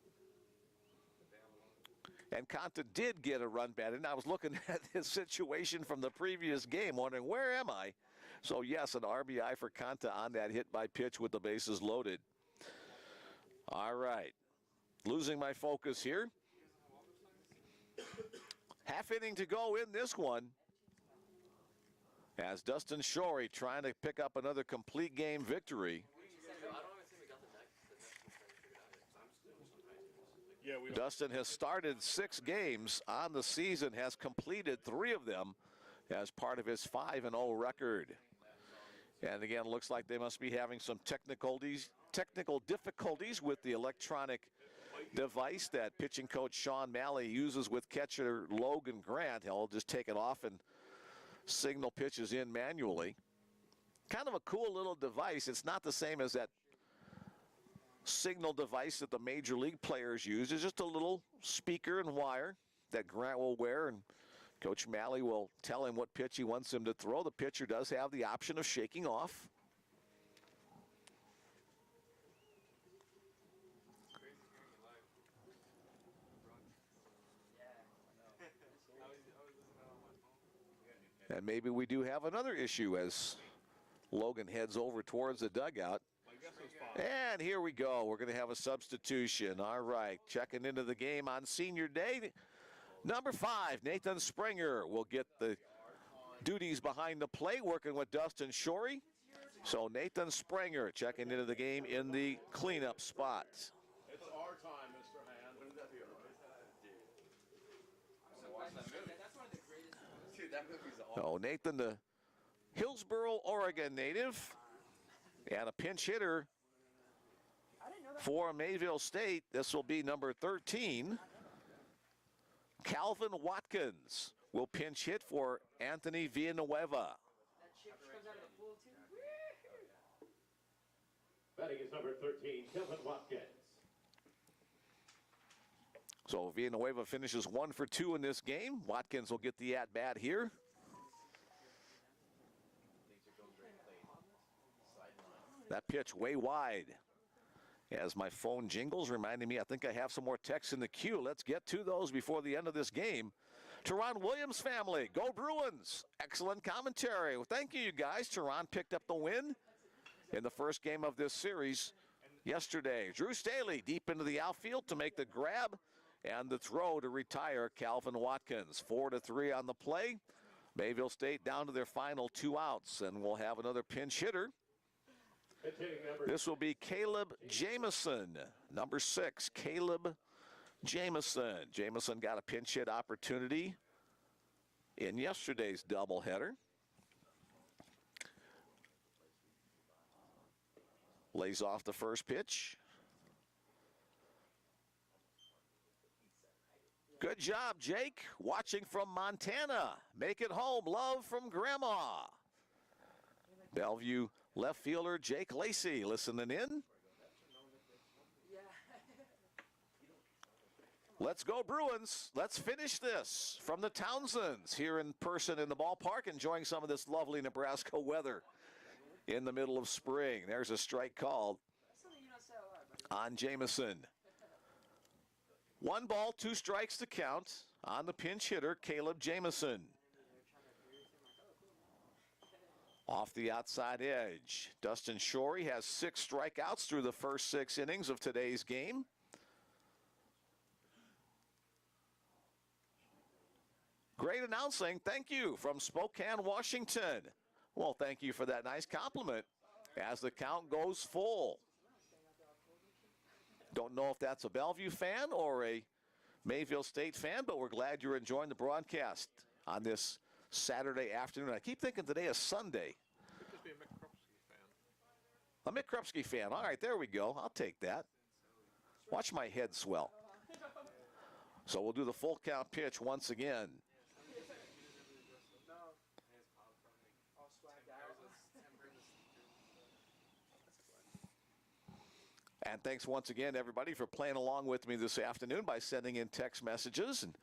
And Conta did get a run batted. I was looking at his situation from the previous game, wondering, where am I? So, yes, an RBI for Conta on that hit by pitch with the bases loaded. All right. Losing my focus here. Half inning to go in this one. As Dustin Shorey trying to pick up another complete game victory. I don't even think we got the next thing figured out yet. 'Cause I'm just doing some high. Yeah, we don't. Dustin has started 6 games on the season, has completed 3 of them as part of his 5-0 record. And again, looks like they must be having some technical difficulties with the electronic device that pitching coach Sean Malley uses with catcher Logan Grant. He'll just take it off and signal pitches in manually. Kind of a cool little device. It's not the same as that signal device that the major league players use. It's just a little speaker and wire that Grant will wear, and Coach Malley will tell him what pitch he wants him to throw. The pitcher does have the option of shaking off. And maybe we do have another issue as Logan heads over towards the dugout. My guess was 5. And here we go. We're going to have a substitution. All right, checking into the game on senior day. Number 5, Nathan Springer will get the duties behind the plate, working with Dustin Shorey. So Nathan Springer checking into the game in the cleanup spot. It's our time, Mr. Hand. Watch that movie. That's one of the greatest. Dude, that movie's awesome. So Nathan, the Hillsboro, Oregon native, and a pinch hitter for Mayville State. This will be number 13. Calvin Watkins will pinch hit for Anthony Villanueva. Batting is number 13, Kevin Watkins. So Villanueva finishes 1 for 2 in this game. Watkins will get the at-bat here. That pitch way wide. As my phone jingles, reminding me I think I have some more texts in the queue. Let's get to those before the end of this game. Teron Williams family, go Bruins. Excellent commentary. Well, thank you guys. Teron picked up the win in the first game of this series yesterday. Drew Staley deep into the outfield to make the grab and the throw to retire Calvin Watkins. 4-3 on the play. Mayville State down to their final 2 outs, and we'll have another pinch hitter. This will be Caleb Jamison, number 6, Caleb Jamison. Jamison got a pinch hit opportunity in yesterday's doubleheader. Lays off the first pitch. Good job, Jake. Watching from Montana. Make it home. Love from Grandma. Bellevue left fielder Jake Lacey listening in. Let's go Bruins. Let's finish this from the Townsends here in person in the ballpark, enjoying some of this lovely Nebraska weather in the middle of spring. There's a strike called on Jamison. 1 ball, 2 strikes to count on the pinch hitter, Caleb Jamison. Off the outside edge, Dustin Shorey has 6 strikeouts through the first 6 innings of today's game. Great announcing. Thank you from Spokane, Washington. Well, thank you for that nice compliment as the count goes full. Don't know if that's a Bellevue fan or a Mayville State fan, but we're glad you're enjoying the broadcast on this Saturday afternoon. I keep thinking today is Sunday. Could just be a Mick Krupski fan. A Mick Krupski fan. All right, there we go. I'll take that. Watch my head swell. So we'll do the full count pitch once again. And thanks once again, everybody, for playing along with me this afternoon by sending in text messages and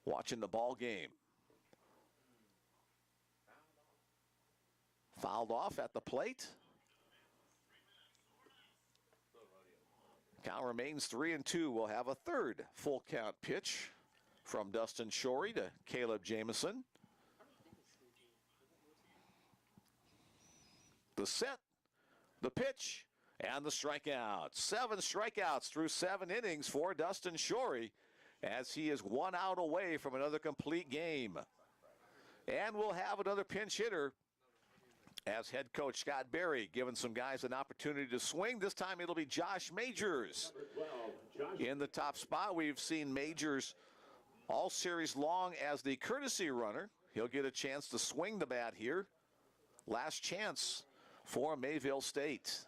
watching the ball game. Fouled off at the plate. Count remains 3-2. We'll have a third full count pitch from Dustin Shorey to Caleb Jamison. The set, the pitch, and the strikeout. 7 strikeouts through 7 innings for Dustin Shorey as he is 1 out away from another complete game. And we'll have another pinch hitter as head coach Scott Berry giving some guys an opportunity to swing. This time it'll be Josh Majors in the top spot. We've seen Majors all series long as the courtesy runner. He'll get a chance to swing the bat here. Last chance for Mayville State.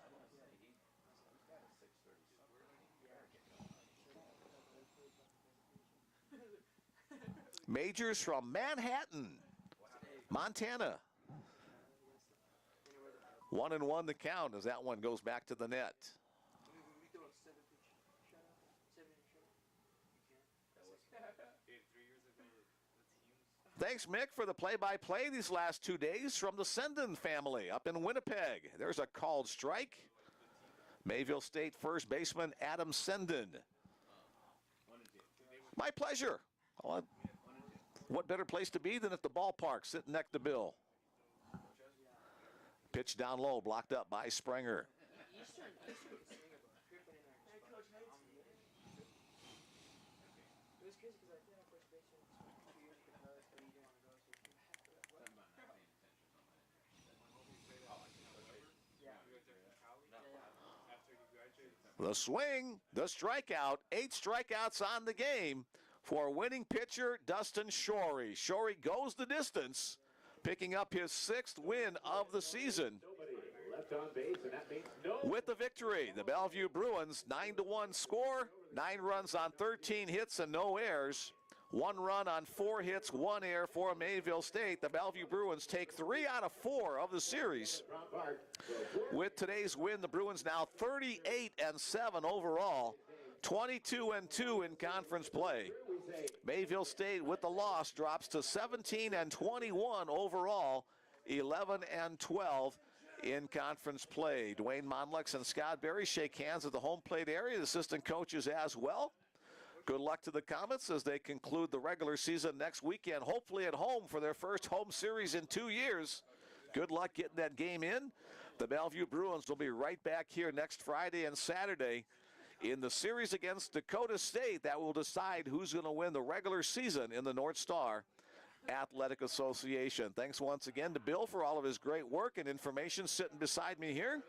Majors from Manhattan, Montana. 1-1 the count as that one goes back to the net. Thanks, Mick, for the play-by-play these last 2 days from the Sendon family up in Winnipeg. There's a called strike. Mayville State first baseman Adam Sendon. My pleasure. What better place to be than at the ballpark, sitting next to Bill. Pitch down low, blocked up by Springer. The swing, the strikeout, 8 strikeouts on the game for winning pitcher Dustin Shorey. Shorey goes the distance, picking up his 6th win of the season. With the victory, the Bellevue Bruins 9-1 score, 9 runs on 13 hits and no errors. 1 run on 4 hits, 1 error for Mayville State. The Bellevue Bruins take 3 out of 4 of the series. With today's win, the Bruins now 38-7 overall, 22-2 in conference play. Mayville State with the loss drops to 17-21 overall, 11-12 in conference play. Dwayne Monlex and Scott Berry shake hands at the home plate area, the assistant coaches as well. Good luck to the Comets as they conclude the regular season next weekend, hopefully at home for their first home series in 2 years. Good luck getting that game in. The Bellevue Bruins will be right back here next Friday and Saturday in the series against Dakota State that will decide who's going to win the regular season in the North Star Athletic Association. Thanks once again to Bill for all of his great work and information sitting beside me here.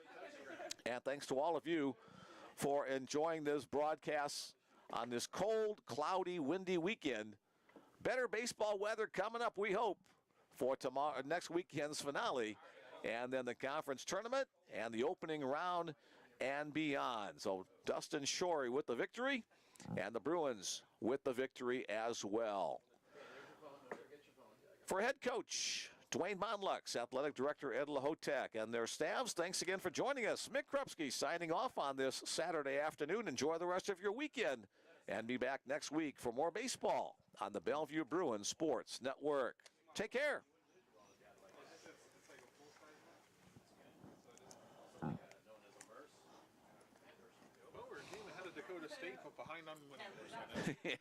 And thanks to all of you for enjoying this broadcast on this cold, cloudy, windy weekend. Better baseball weather coming up, we hope, for tomorrow, next weekend's finale, and then the conference tournament and the opening round and beyond. So Dustin Shorey with the victory, and the Bruins with the victory as well. For head coach Dwayne Monlux, athletic director Ed Lahotek, and their staffs, thanks again for joining us. Mick Krupski signing off on this Saturday afternoon. Enjoy the rest of your weekend, and be back next week for more baseball on the Bellevue Bruins Sports Network. Take care. Well, we're a game ahead of Dakota State, but behind on the first minute. Yeah.